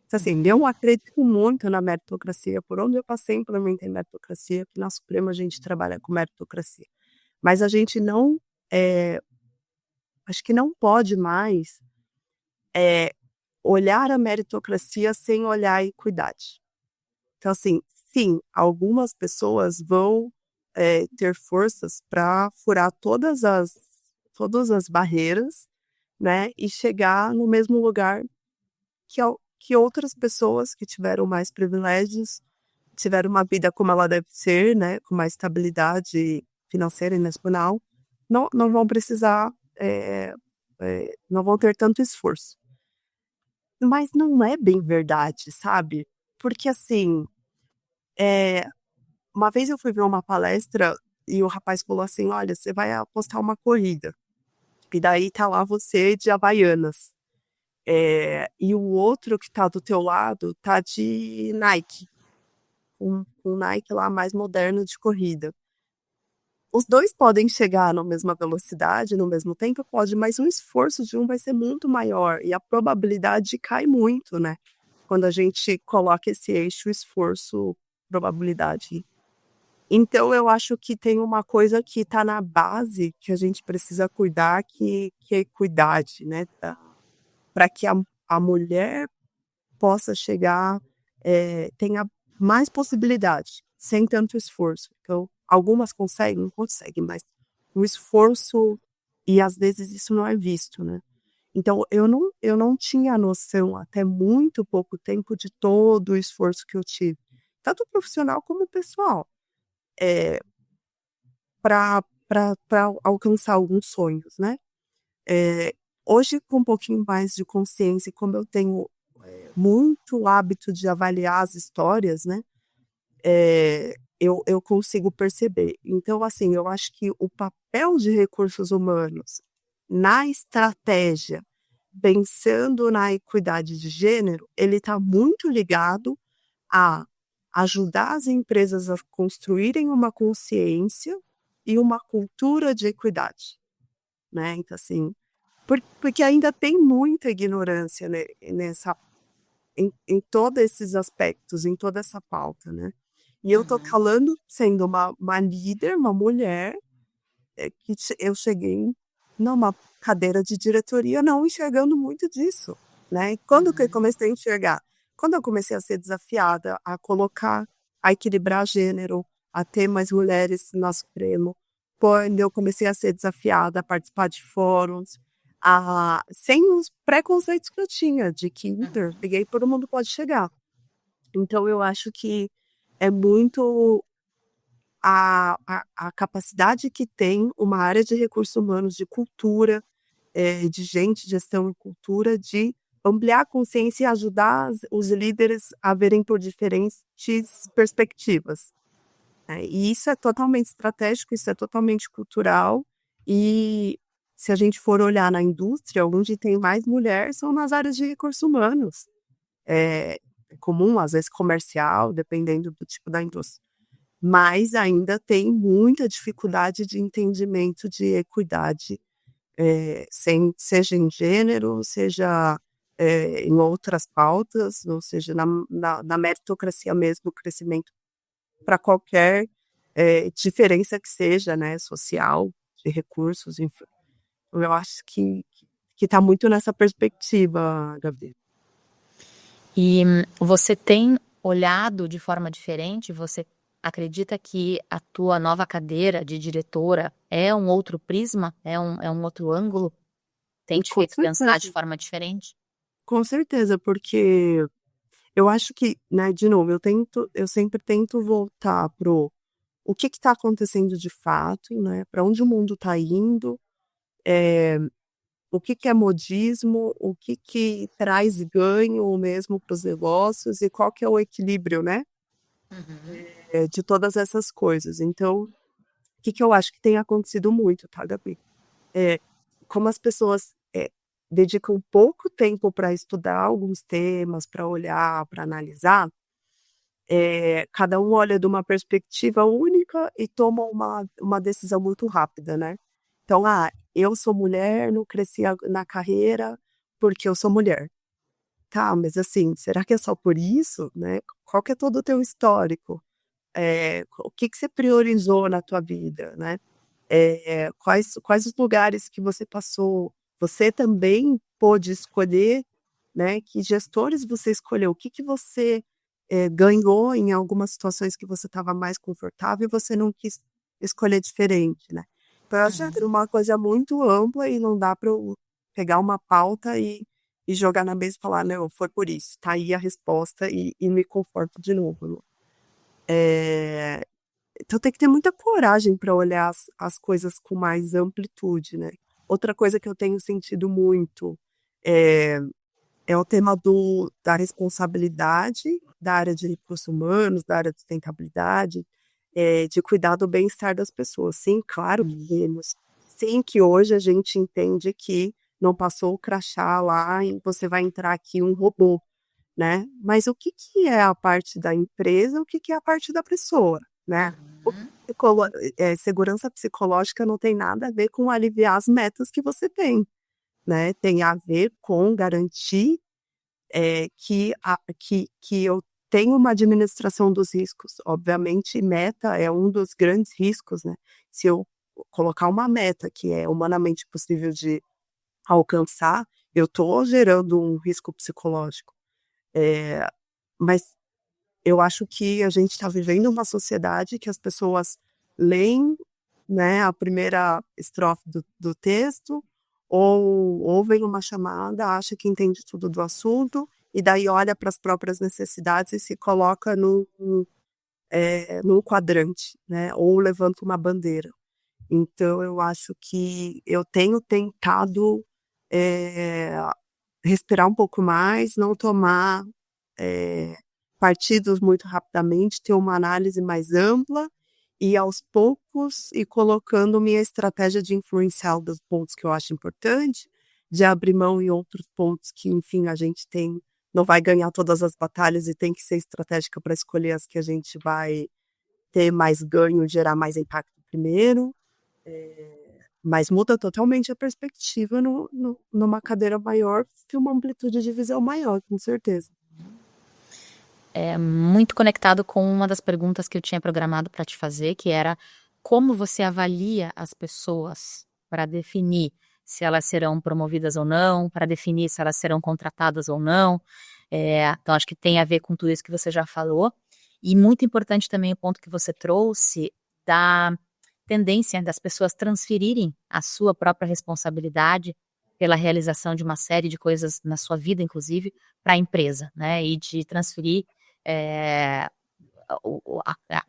Então, assim, eu acredito muito na meritocracia, por onde eu passei implementei meritocracia, porque na Suprema a gente trabalha com meritocracia. Mas a gente não, acho que não pode mais, eh, olhar a meritocracia sem olhar a equidade. Então, assim, sim, algumas pessoas vão, ter forças para furar todas as barreiras, né, e chegar no mesmo lugar que outras pessoas que tiveram mais privilégios, tiveram uma vida como ela deve ser, né, com mais estabilidade financeira e nacional, não vão precisar, não vão ter tanto esforço. Mas não é bem verdade, sabe? Porque assim, eh, uma vez eu fui ver uma palestra e o rapaz falou assim: "Olha, você vai apostar uma corrida, e daí tá lá você de Havaianas, e o outro que tá do teu lado tá de Nike, um Nike lá mais moderno de corrida. Os 2 podem chegar na mesma velocidade, no mesmo tempo? Pode, mas o esforço de um vai ser muito maior e a probabilidade cai muito, né, quando a gente coloca esse eixo esforço-probabilidade. Então eu acho que tem uma coisa que está na base que a gente precisa cuidar, que é a equidade, né, pra que a mulher possa chegar, tenha mais possibilidade, sem tanto esforço. Então, algumas conseguem, não conseguem, mas o esforço e às vezes isso não é visto, né. Então eu não tinha noção até muito pouco tempo de todo o esforço que eu tive, tanto profissional como pessoal, para alcançar alguns sonhos, né. Eh, Hoje com um pouquinho mais de consciência e como eu tenho muito hábito de avaliar as histórias, né, eu consigo perceber. Então, assim, eu acho que o papel de recursos humanos na estratégia, pensando na equidade de gênero, ele está muito ligado a ajudar as empresas a construírem uma consciência e uma cultura de equidade, né. Então, assim, porque ainda tem muita ignorância nessa em todos esses aspectos, em toda essa pauta, né. E eu tô Uhum. falando sendo uma líder, uma mulher, que eu cheguei numa cadeira de diretoria não enxergando muito disso, né. E quando que eu Uhum. comecei a enxergar? Quando eu comecei a ser desafiada a equilibrar gênero, a ter mais mulheres no Supremo, quando eu comecei a ser desafiada a participar de fóruns, sem os preconceitos que eu tinha de que Uhum. peguei todo mundo pode chegar. Então eu acho que é muito a capacidade que tem uma área de recursos humanos, de cultura, de gente, gestão e cultura, de ampliar a consciência e ajudar os líderes a verem por diferentes perspectivas, né. E isso é totalmente estratégico, isso é totalmente cultural, e se a gente for olhar na indústria, onde tem mais mulher são nas áreas de recursos humanos. É comum, às vezes comercial, dependendo do tipo da indústria. Mas ainda tem muita dificuldade de entendimento de equidade, seja em gênero, seja, em outras pautas, ou seja, na meritocracia mesmo, o crescimento para qualquer, diferença que seja, né, social, de recursos, enfim. Eu acho que está muito nessa perspectiva, Gabi. E você tem olhado de forma diferente? Você acredita que a tua nova cadeira de diretora é um outro prisma? É um outro ângulo? Tem te Com feito pensar de certeza, forma diferente? com certeza, porque eu acho que, né, de novo, eu sempre tento voltar pro o que está acontecendo de fato, né, para onde o mundo está indo, o que é modismo, o que traz ganho mesmo para os negócios e qual que é o equilíbrio, né, Uhum. de todas essas coisas. Então, o que eu acho que tem acontecido muito, tá, Gabi? É, como as pessoas, dedicam pouco tempo para estudar alguns temas, para olhar, para analisar, cada um olha de uma perspectiva única e toma uma decisão muito rápida, né. Então: "Ah, eu sou mulher, não cresci na carreira porque eu sou mulher". Tá, mas assim, será que é só por isso, né? Qual que é todo o teu histórico? O que que você priorizou na tua vida, né? Quais os lugares que você passou? Você também pôde escolher, né, que gestores você escolheu? O que que você, ganhou em algumas situações que você estava mais confortável e você não quis escolher diferente, né? Então eu acho que é Uhum. uma coisa muito ampla e não dá para eu pegar uma pauta e jogar na mesa e falar: "Não, foi por isso, tá aí a resposta", e me conforto de novo. Eh então tem que ter muita coragem para olhar as coisas com mais amplitude, né. Outra coisa que eu tenho sentido muito, eh, é o tema da responsabilidade da área de recursos humanos, da área de sustentabilidade, de cuidar do bem-estar das pessoas. Sim, claro que Hum. temos. Sim, que hoje a gente entende que não passou o crachá lá e você vai entrar aqui um robô, né. Mas o que que é a parte da empresa, o que que é a parte da pessoa, né. O Uhum. segurança psicológica não tem nada a ver com aliviar as metas que você tem, né, tem a ver com garantir, que eu tenho uma administração dos riscos. Obviamente meta é um dos grandes riscos, né. Se eu colocar uma meta que é humanamente possível de alcançar, eu estou gerando um risco psicológico. Eh, mas eu acho que a gente está vivendo uma sociedade que as pessoas leem, né, a primeira estrofe do texto, ou ouvem uma chamada, acha que entende tudo do assunto, e daí olha para as próprias necessidades e se coloca num quadrante, né, ou levanta uma bandeira. Então eu acho que eu tenho tentado, eh, respirar um pouco mais, não tomar, eh, partidos muito rapidamente, ter uma análise mais ampla e aos poucos ir colocando minha estratégia de influenciar dos pontos que eu acho importante, de abrir mão em outros pontos que, enfim, a gente tem não vai ganhar todas as batalhas e tem que ser estratégica para escolher as que a gente vai ter mais ganho, gerar mais impacto primeiro. Mas muda totalmente a perspectiva numa cadeira maior, ter uma amplitude de visão maior, com certeza. É muito conectado com uma das perguntas que eu tinha programado para te fazer, que era como você avalia as pessoas para definir se elas serão promovidas ou não, para definir se elas serão contratadas ou não. Então acho que tem a ver com tudo isso que você já falou. E muito importante também o ponto que você trouxe da tendência das pessoas transferirem a sua própria responsabilidade pela realização de uma série de coisas na sua vida, inclusive, para a empresa, né? E de transferir eh,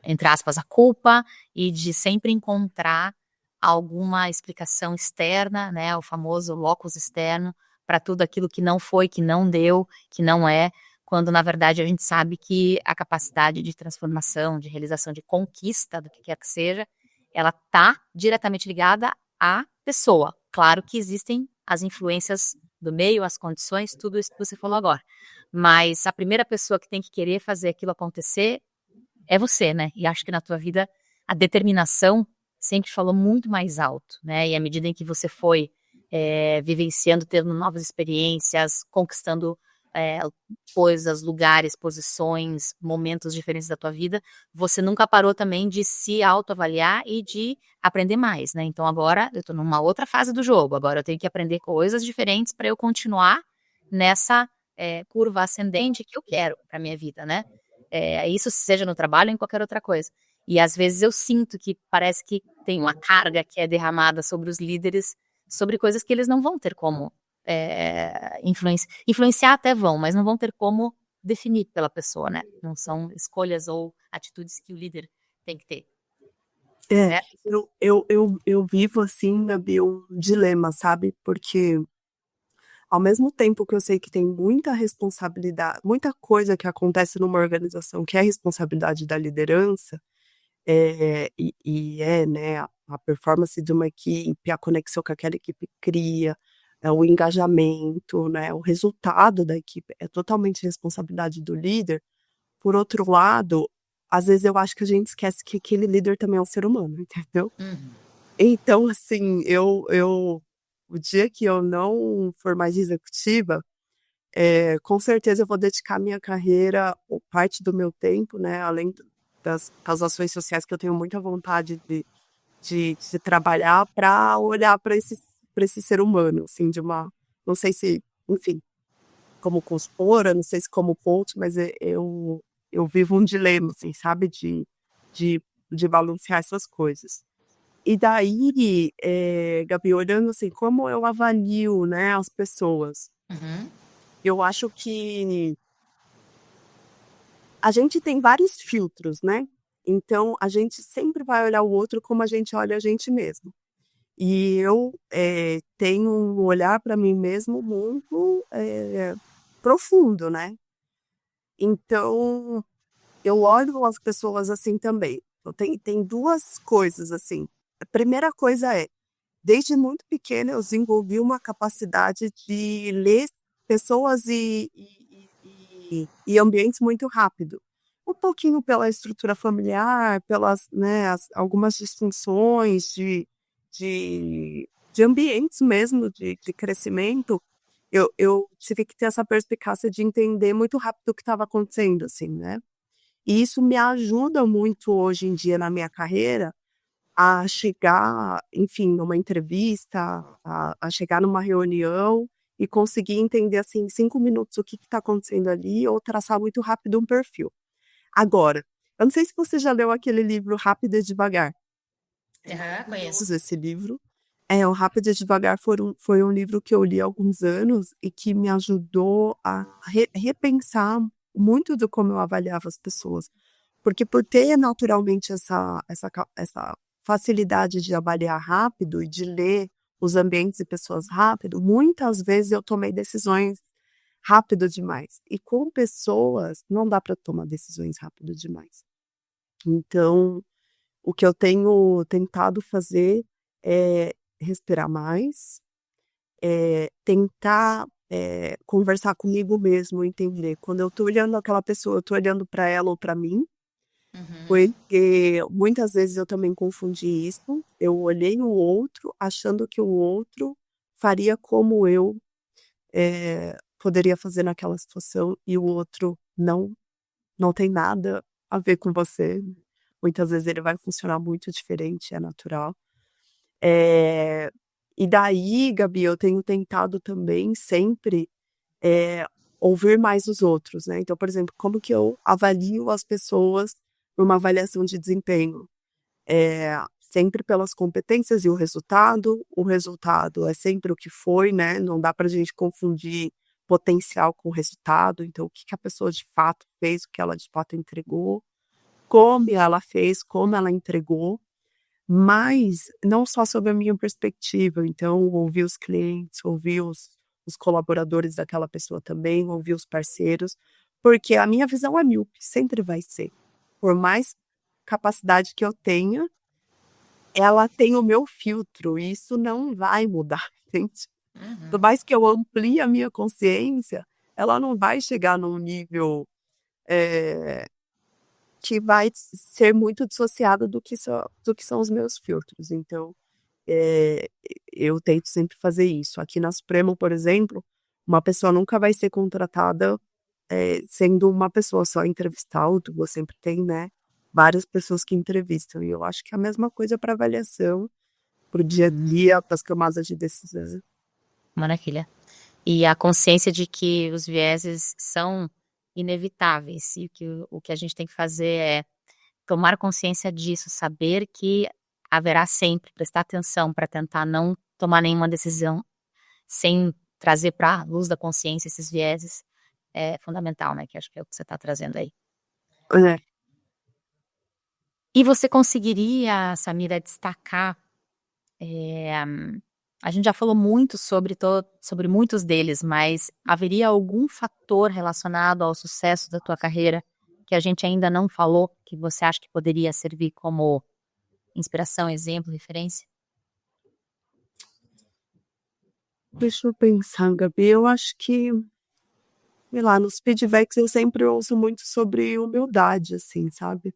entre aspas, a culpa e de sempre encontrar alguma explicação externa, né, o famoso locus externo, para tudo aquilo que não foi, que não deu, que não é, quando na verdade a gente sabe que a capacidade de transformação, de realização, de conquista, do que quer que seja, ela está diretamente ligada à pessoa. Claro que existem as influências do meio, as condições, tudo isso que você falou agora. Mas a primeira pessoa que tem que querer fazer aquilo acontecer é você, né. E acho que na tua vida a determinação sempre falou muito mais alto, né, e à medida em que você foi, vivenciando, tendo novas experiências, conquistando, eh, coisas, lugares, posições, momentos diferentes da tua vida, você nunca parou também de se autoavaliar e de aprender mais, né. Então agora eu tô numa outra fase do jogo, agora eu tenho que aprender coisas diferentes para eu continuar nessa, curva ascendente que eu quero para minha vida, né. Isso seja no trabalho ou em qualquer outra coisa. E às vezes eu sinto que parece que tem uma carga que é derramada sobre os líderes, sobre coisas que eles não vão ter como influenciar até vão, mas não vão ter como definir pela pessoa, né? Não são escolhas ou atitudes que o líder tem que ter. É, eu vivo assim, Gabi, um dilema, sabe? Porque ao mesmo tempo que eu sei que tem muita responsabilidade, muita coisa que acontece numa organização que é responsabilidade da liderança, né, a performance de uma equipe, a conexão que aquela equipe cria, o engajamento, né, o resultado da equipe é totalmente responsabilidade do líder. Por outro lado, às vezes eu acho que a gente esquece que aquele líder também é um ser humano, entendeu? Então, assim, o dia que eu não for mais executiva, com certeza eu vou dedicar minha carreira, ou parte do meu tempo, né, além das ações sociais que eu tenho muita vontade de trabalhar, para olhar para esse ser humano, assim, não sei se, enfim, como consultora, não sei se como coach, mas eu vivo um dilema, assim, sabe, de, de balancear essas coisas. E daí, Gabi, olhando assim, como eu avalio, né, as pessoas, eu acho que a gente tem vários filtros, né? Então, a gente sempre vai olhar o outro como a gente olha a gente mesmo. E eu tenho um olhar para mim mesmo muito profundo, né? Então, eu olho as pessoas assim também. Então, tem duas coisas assim. A primeira coisa desde muito pequena eu desenvolvi uma capacidade de ler pessoas e ambientes muito rápido. Um pouquinho pela estrutura familiar, pelas, né, algumas disfunções de ambientes mesmo, de crescimento. Eu tive que ter essa perspicácia de entender muito rápido o que estava acontecendo, assim, né? E isso me ajuda muito hoje em dia na minha carreira a chegar, enfim, numa entrevista, a chegar numa reunião e conseguir entender, assim, em 5 minutos o que está acontecendo ali ou traçar muito rápido um perfil. Agora, eu não sei se você já leu aquele livro Rápido e Devagar. Conheço. Esse livro. O Rápido e Devagar foi um livro que eu li há alguns anos e que me ajudou a repensar muito do como eu avaliava as pessoas. Porque por ter naturalmente essa facilidade de avaliar rápido e de ler os ambientes e pessoas rápido, muitas vezes eu tomei decisões rápido demais. E com pessoas não dá para tomar decisões rápido demais. Então, o que eu tenho tentado fazer é respirar mais, tentar conversar comigo mesmo, entender. Quando eu estou olhando aquela pessoa, eu estou olhando para ela ou para mim, porque muitas vezes eu também confundi isso. Eu olhei o outro achando que o outro faria como eu poderia fazer naquela situação e o outro não tem nada a ver com você. Muitas vezes ele vai funcionar muito diferente, é natural. E daí, Gabi, eu tenho tentado também sempre ouvir mais os outros, né? Então, por exemplo, como que eu avalio as pessoas numa avaliação de desempenho? Sempre pelas competências e o resultado é sempre o que foi, né? Não dá para a gente confundir potencial com resultado. Então, o que a pessoa de fato fez, o que ela de fato entregou, como ela fez, como ela entregou, mas não só sob a minha perspectiva. Então, ouvir os clientes, ouvir os colaboradores daquela pessoa também, ouvir os parceiros, porque a minha visão é míope, sempre vai ser. Por mais capacidade que eu tenha, ela tem o meu filtro, e isso não vai mudar, entende? Por mais que eu amplie a minha consciência, ela não vai chegar num nível que vai ser muito dissociada do que são os meus filtros. Então, eu tento sempre fazer isso. Aqui na Supremo, por exemplo, uma pessoa nunca vai ser contratada sendo uma pessoa só entrevistar, ou tu sempre tem, né, várias pessoas que entrevistam. E eu acho que é a mesma coisa para avaliação, para o dia a dia, para as camadas de decisão. Maravilha. E a consciência de que os vieses são inevitáveis e que o que a gente tem que fazer é tomar consciência disso, saber que haverá sempre, prestar atenção para tentar não tomar nenhuma decisão sem trazer para a luz da consciência esses vieses, é fundamental, né, que acho que é o que você está trazendo aí. É. E você conseguiria, Samira, destacar, a gente já falou muito sobre muitos deles, mas haveria algum fator relacionado ao sucesso da tua carreira que a gente ainda não falou, que você acha que poderia servir como inspiração, exemplo, referência? Deixa eu pensar, Gabi. Eu acho que, sei lá, nos feedbacks eu sempre ouço muito sobre humildade, assim, sabe?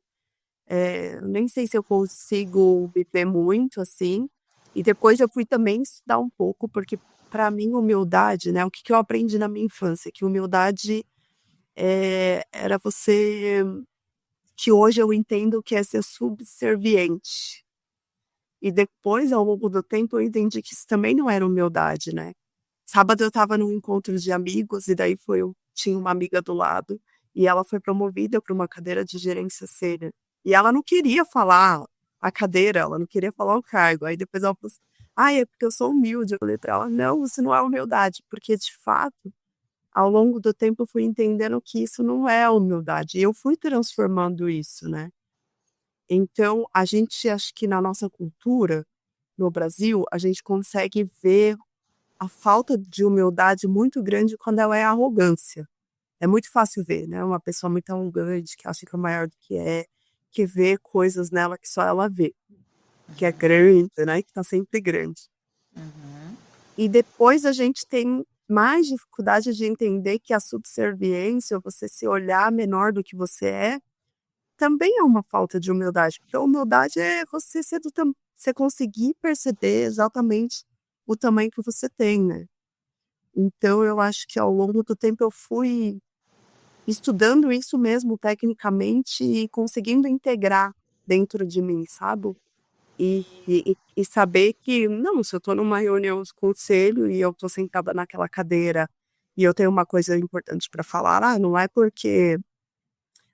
Eu nem sei se eu consigo me ver muito assim. E depois eu fui também estudar um pouco, porque para mim humildade, né? O que eu aprendi na minha infância? Que humildade era você. Que hoje eu entendo que é ser subserviente. E depois, ao longo do tempo, eu entendi que isso também não era humildade, né? Sábado eu estava num encontro de amigos e daí tinha uma amiga do lado e ela foi promovida para uma cadeira de gerência sênior. E ela não queria falar a cadeira, ela não queria falar o cargo. Aí depois ela falou assim, é porque eu sou humilde. Eu falei para ela, não, isso não é humildade, porque de fato, ao longo do tempo eu fui entendendo que isso não é humildade. E eu fui transformando isso, né? Então, a gente, acho que na nossa cultura, no Brasil, a gente consegue ver a falta de humildade muito grande quando ela é arrogância. É muito fácil ver, né, uma pessoa muito arrogante, que acha que é maior do que é, que vê coisas nela que só ela vê, que é grande, né, que tá sempre grande. E depois a gente tem mais dificuldade de entender que a subserviência, você se olhar menor do que você é, também é uma falta de humildade, porque a humildade é você você conseguir perceber exatamente o tamanho que você tem, né. Então eu acho que ao longo do tempo eu fui estudando isso mesmo tecnicamente e conseguindo integrar dentro de mim, sabe. E saber que não, se eu estou numa reunião de conselho e eu estou sentada naquela cadeira e eu tenho uma coisa importante para falar, não é porque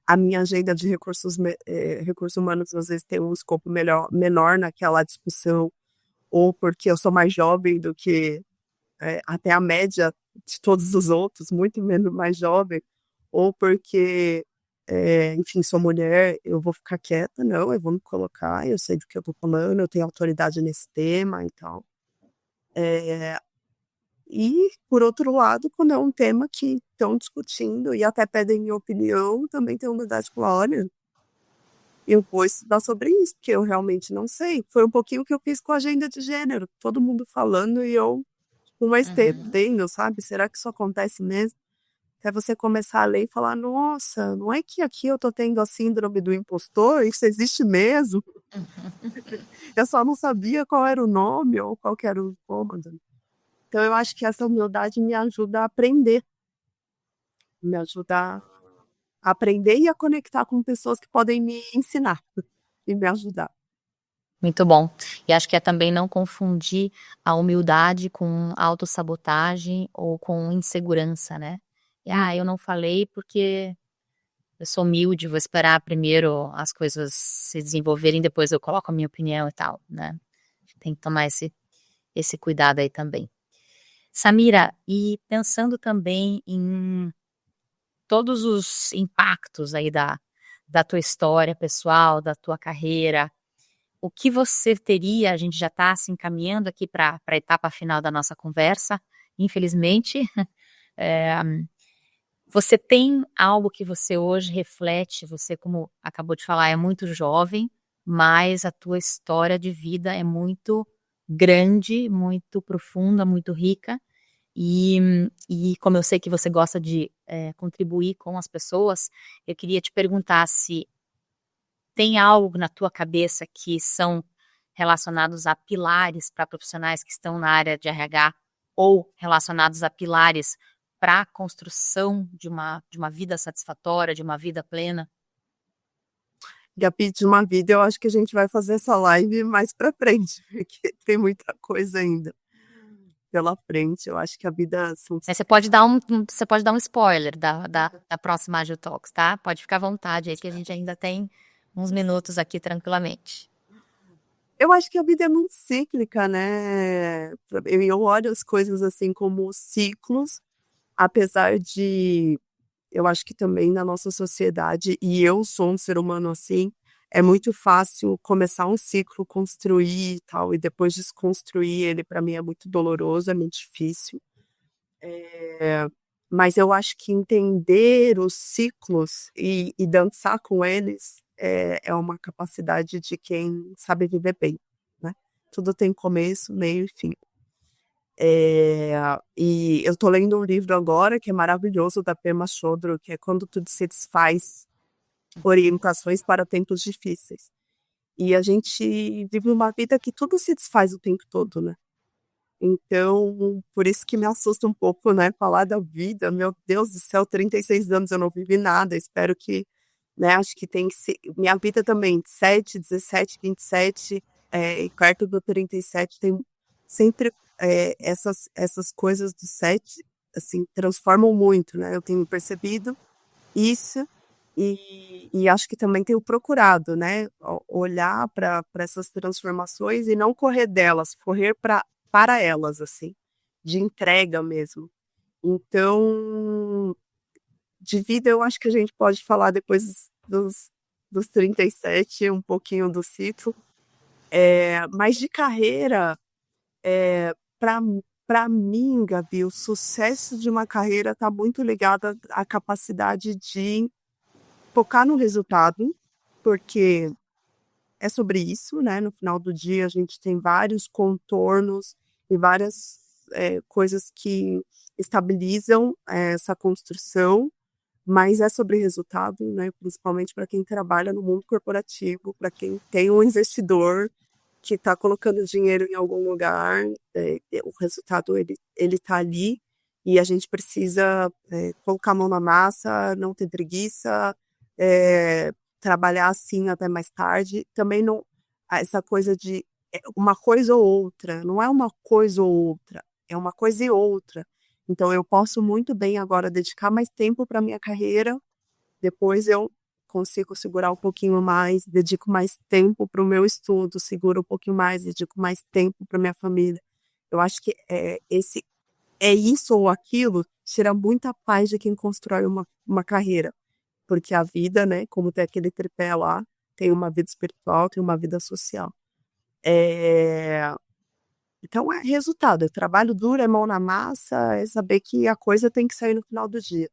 a minha agenda de recursos humanos às vezes tem um escopo menor naquela discussão, ou porque eu sou mais jovem do que até a média de todos os outros, muito menos mais jovem, ou porque, enfim, sou mulher, eu vou ficar quieta, não, eu vou me colocar, eu sei do que eu tô falando, eu tenho autoridade nesse tema e tal. E, por outro lado, quando é um tema que estão discutindo e até pedem minha opinião, também tenho humildade de falar, olha, eu vou estudar sobre isso, porque eu realmente não sei. Foi um pouquinho o que eu fiz com a agenda de gênero, todo mundo falando e eu mas tendo, sabe, será que isso acontece mesmo? Até você começar a ler e falar: "Nossa, não é que aqui eu tô tendo a síndrome do impostor? Isso existe mesmo? Eu só não sabia qual era o nome ou qual que era o incômodo". Então eu acho que essa humildade me ajuda a aprender, me ajuda a aprender e a conectar com pessoas que podem me ensinar e me ajudar. Muito bom. E acho que é também não confundir a humildade com autossabotagem ou com insegurança, né. Eu não falei porque eu sou humilde, vou esperar primeiro as coisas se desenvolverem, depois eu coloco a minha opinião e tal, né. Tem que tomar esse cuidado aí também. Samira, e pensando também em todos os impactos aí da tua história pessoal, da tua carreira, o que você teria, a gente já está se encaminhando aqui para a etapa final da nossa conversa, infelizmente, eh, você tem algo que você hoje reflete, você como acabou de falar é muito jovem, mas a tua história de vida é muito grande, muito profunda, muito rica, e como eu sei que você gosta de, contribuir com as pessoas, eu queria te perguntar se tem algo na tua cabeça que são relacionados a pilares para profissionais que estão na área de RH ou relacionados a pilares para a construção de uma vida satisfatória, de uma vida plena? Gabi, de uma vida, eu acho que a gente vai fazer essa live mais pra frente, porque tem muita coisa ainda. pela frente. Eu acho que a vida são Mas você pode dar um spoiler da próxima Agile Talks, tá? Pode ficar à vontade aí, que a gente ainda tem uns minutos aqui tranquilamente. Eu acho que a vida é muito cíclica, né? Eu olho as coisas assim como ciclos, apesar de eu acho que também na nossa sociedade, e eu sou um ser humano assim, é muito fácil começar um ciclo, construir e tal, e depois desconstruir ele, para mim é muito doloroso, é muito difícil. Eh, mas eu acho que entender os ciclos e dançar com eles é uma capacidade de quem sabe viver bem, né. Tudo tem começo, meio e fim. E eu tô lendo um livro agora que é maravilhoso da Pema Chodron, que é Quando Tudo se Desfaz, Orientações para Tempos Difíceis. E a gente vive uma vida que tudo se desfaz o tempo todo, né. Então, por isso que me assusta um pouco, né, falar da vida. Meu Deus do céu, 36 anos eu não vivi nada, espero que, né, acho que tem que se minha vida também, 7, 17, 27, e perto do 37 tem sempre, essas coisas do 7 assim, transformam muito, né, eu tenho percebido isso, e acho que também tenho procurado, né, olhar para essas transformações e não correr delas, correr para elas, assim, de entrega mesmo. Então, de vida eu acho que a gente pode falar depois dos 37 um pouquinho do ciclo, mas de carreira, para mim, Gabi, o sucesso de uma carreira está muito ligado à capacidade de focar no resultado, porque é sobre isso, né, no final do dia a gente tem vários contornos e várias, coisas que estabilizam essa construção, mas é sobre resultado, né, principalmente para quem trabalha no mundo corporativo, para quem tem um investidor que está colocando dinheiro em algum lugar, o resultado ele está ali, e a gente precisa, colocar a mão na massa, não ter preguiça, trabalhar assim até mais tarde. Também não essa coisa de uma coisa ou outra, não é uma coisa ou outra, é uma coisa e outra. Então eu posso muito bem agora dedicar mais tempo para minha carreira, depois eu consigo segurar um pouquinho mais, dedico mais tempo para o meu estudo, seguro um pouquinho mais, dedico mais tempo para minha família. Eu acho que, esse é isso ou aquilo, tira muita paz de quem constrói uma carreira, porque a vida, né, como tem aquele tripé lá, tem uma vida espiritual, tem uma vida social. Eh, então é resultado, é trabalho duro, é mão na massa, é saber que a coisa tem que sair no final do dia.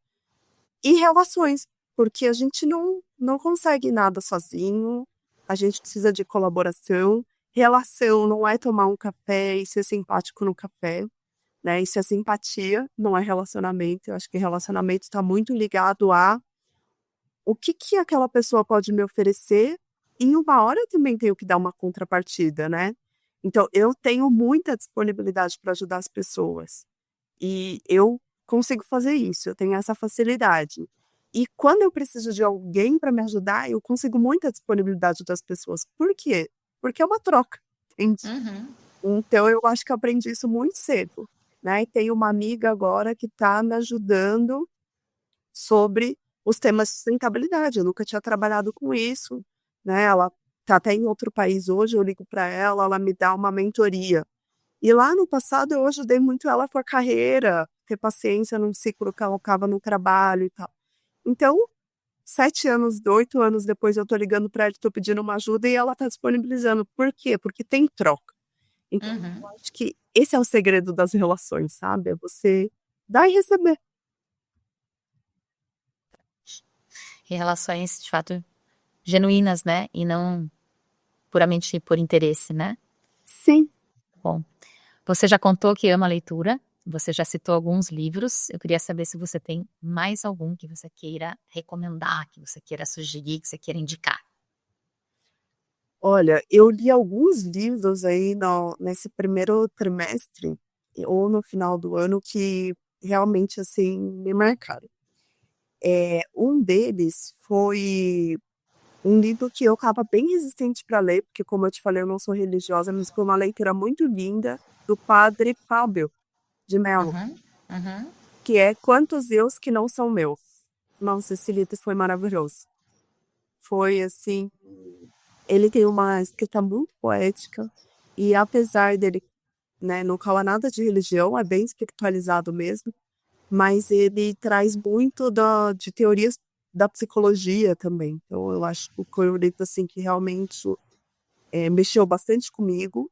E relações, porque a gente não consegue nada sozinho, a gente precisa de colaboração. Relação não é tomar um café e ser simpático no café, né, isso é simpatia, não é relacionamento. Eu acho que relacionamento está muito ligado a o que aquela pessoa pode me oferecer, e uma hora eu também tenho que dar uma contrapartida, né. Então eu tenho muita disponibilidade para ajudar as pessoas. E eu consigo fazer isso, eu tenho essa facilidade. E quando eu preciso de alguém para me ajudar, eu consigo muita disponibilidade das pessoas. Por quê? Porque é uma troca, entende? Uhum. Então eu acho que eu aprendi isso muito cedo, né. E tenho uma amiga agora que está me ajudando sobre os temas de sustentabilidade, eu nunca tinha trabalhado com isso, né, ela está até em outro país hoje, eu ligo para ela, ela me dá uma mentoria. E lá no passado eu ajudei muito ela com a carreira, ter paciência num ciclo que ela estava no trabalho e tal. Então, 7 anos, 8 anos depois eu tô ligando para ela e tô pedindo uma ajuda e ela tá disponibilizando. Por quê? Porque tem troca. Então, eu Uhum. acho que esse é o segredo das relações, sabe, é você dar e receber. E relações, de fato, genuínas, né? E não puramente por interesse, né? Sim. Bom, você já contou que ama leitura, você já citou alguns livros. Eu queria saber se você tem mais algum que você queira recomendar, que você queira sugerir, que você queira indicar. Olha, eu li alguns livros aí no nesse primeiro trimestre, ou no final do ano, que realmente, assim, me marcaram. Um deles foi um livro que eu estava bem resistente para ler, porque como eu te falei, eu não sou religiosa, mas foi uma leitura muito linda, do padre Fábio. de Mello, Uhum. que é Quantos Eus que Não São Meus. Nossa, esse livro foi maravilhoso. Foi assim, ele tem uma escrita muito poética e apesar dele, né, não falar nada de religião, é bem espiritualizado mesmo, mas ele traz muito de teorias da psicologia também. Então eu acho que foi um livro assim que realmente mexeu bastante comigo.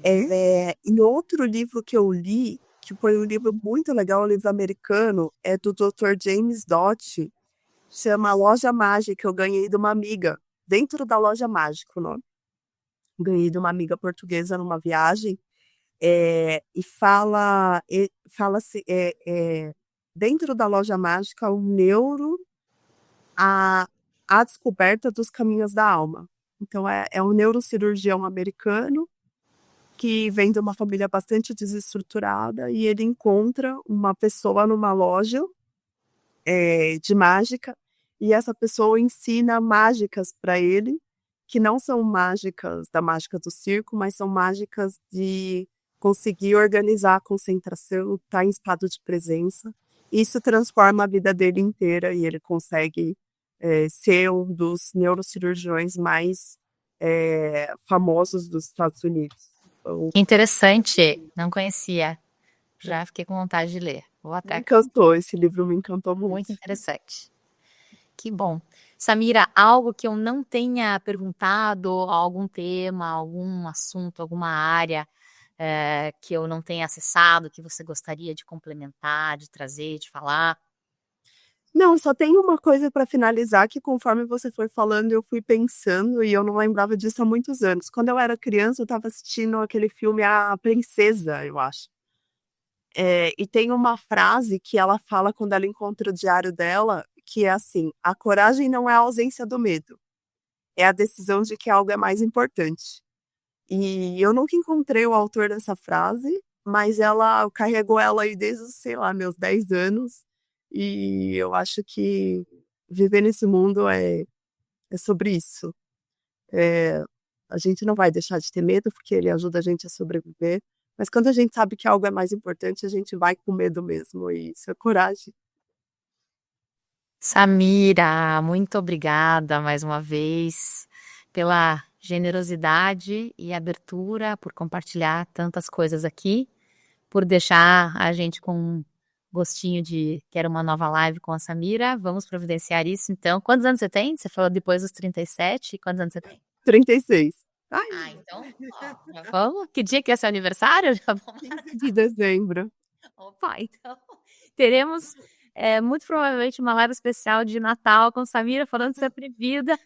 E outro livro que eu li, que foi um livro muito legal, um livro americano, é do Dr. James Dott, chama Loja Mágica. Eu ganhei de uma amiga, dentro da Loja Mágica, o nome. Ganhei de uma amiga portuguesa numa viagem, e fala-se, dentro da Loja Mágica, o neuro, a descoberta dos caminhos da alma. Então, é um neurocirurgião americano que vem de uma família bastante desestruturada e ele encontra uma pessoa numa loja de mágica e essa pessoa ensina mágicas para ele, que não são mágicas da mágica do circo, mas são mágicas de conseguir organizar a concentração, estar em estado de presença. Isso transforma a vida dele inteira e ele consegue ser um dos neurocirurgiões mais famosos dos Estados Unidos. Então, Interessante, não conhecia. Já fiquei com vontade de ler. Vou me até. encantou, esse livro me encantou Muito muito. interessante. Que bom. Samira, algo que eu não tenha perguntado, algum tema, algum assunto, alguma área que eu não tenha acessado, que você gostaria de complementar, de trazer, de falar? Não, só tem uma coisa para finalizar que conforme você foi falando, eu fui pensando e eu não lembrava disso há muitos anos. Quando eu era criança, eu estava assistindo aquele filme A Princesa, eu acho. E tem uma frase que ela fala quando ela encontra o diário dela, que é assim: a coragem não é a ausência do medo, é a decisão de que algo é mais importante. E eu nunca encontrei o autor dessa frase, mas ela carregou ela aí desde, sei lá, meus 10 anos. E eu acho que viver nesse mundo é sobre isso. A gente não vai deixar de ter medo, porque ele ajuda a gente a sobreviver. Mas quando a gente sabe que algo é mais importante, a gente vai com medo mesmo. E isso é coragem. Samira, muito obrigada mais uma vez pela generosidade e abertura, por compartilhar tantas coisas aqui, por deixar a gente com um gostinho de quero uma nova live com a Samira. Vamos providenciar isso, então. Quantos anos você tem? Você falou depois dos 37. Quantos anos você tem? 36. Ai, Então, ó, já vamos. Que dia que é seu aniversário? Já vamos. 15 de dezembro. Opa, então teremos muito provavelmente uma live especial de Natal com Samira falando sobre vida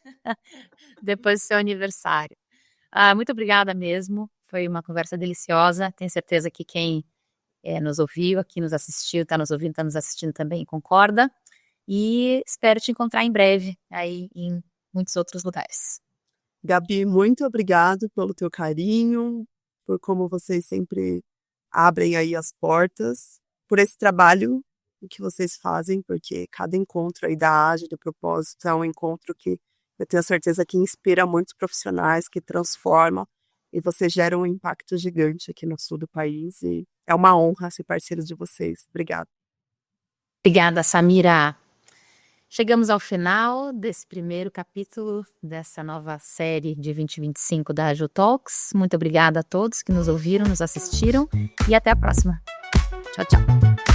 depois do seu aniversário. Muito obrigada mesmo, foi uma conversa deliciosa. Tenho certeza que quem nos ouviu aqui, nos assistiu, está nos ouvindo, está nos assistindo também, concorda. E espero te encontrar em breve aí em muitos outros lugares. Gabi, muito obrigado pelo teu carinho, por como vocês sempre abrem aí as portas, por esse trabalho que vocês fazem, porque cada encontro aí da Ágil, do Propósito, é um encontro que eu tenho certeza que inspira muitos profissionais, que transforma, e vocês geram um impacto gigante aqui no sul do país, e é uma honra ser parceiro de vocês. Obrigada. Obrigada, Samira. Chegamos ao final desse primeiro capítulo dessa nova série de 2025 da Agile Talks. Muito obrigada a todos que nos ouviram, nos assistiram e até a próxima. Tchau, tchau.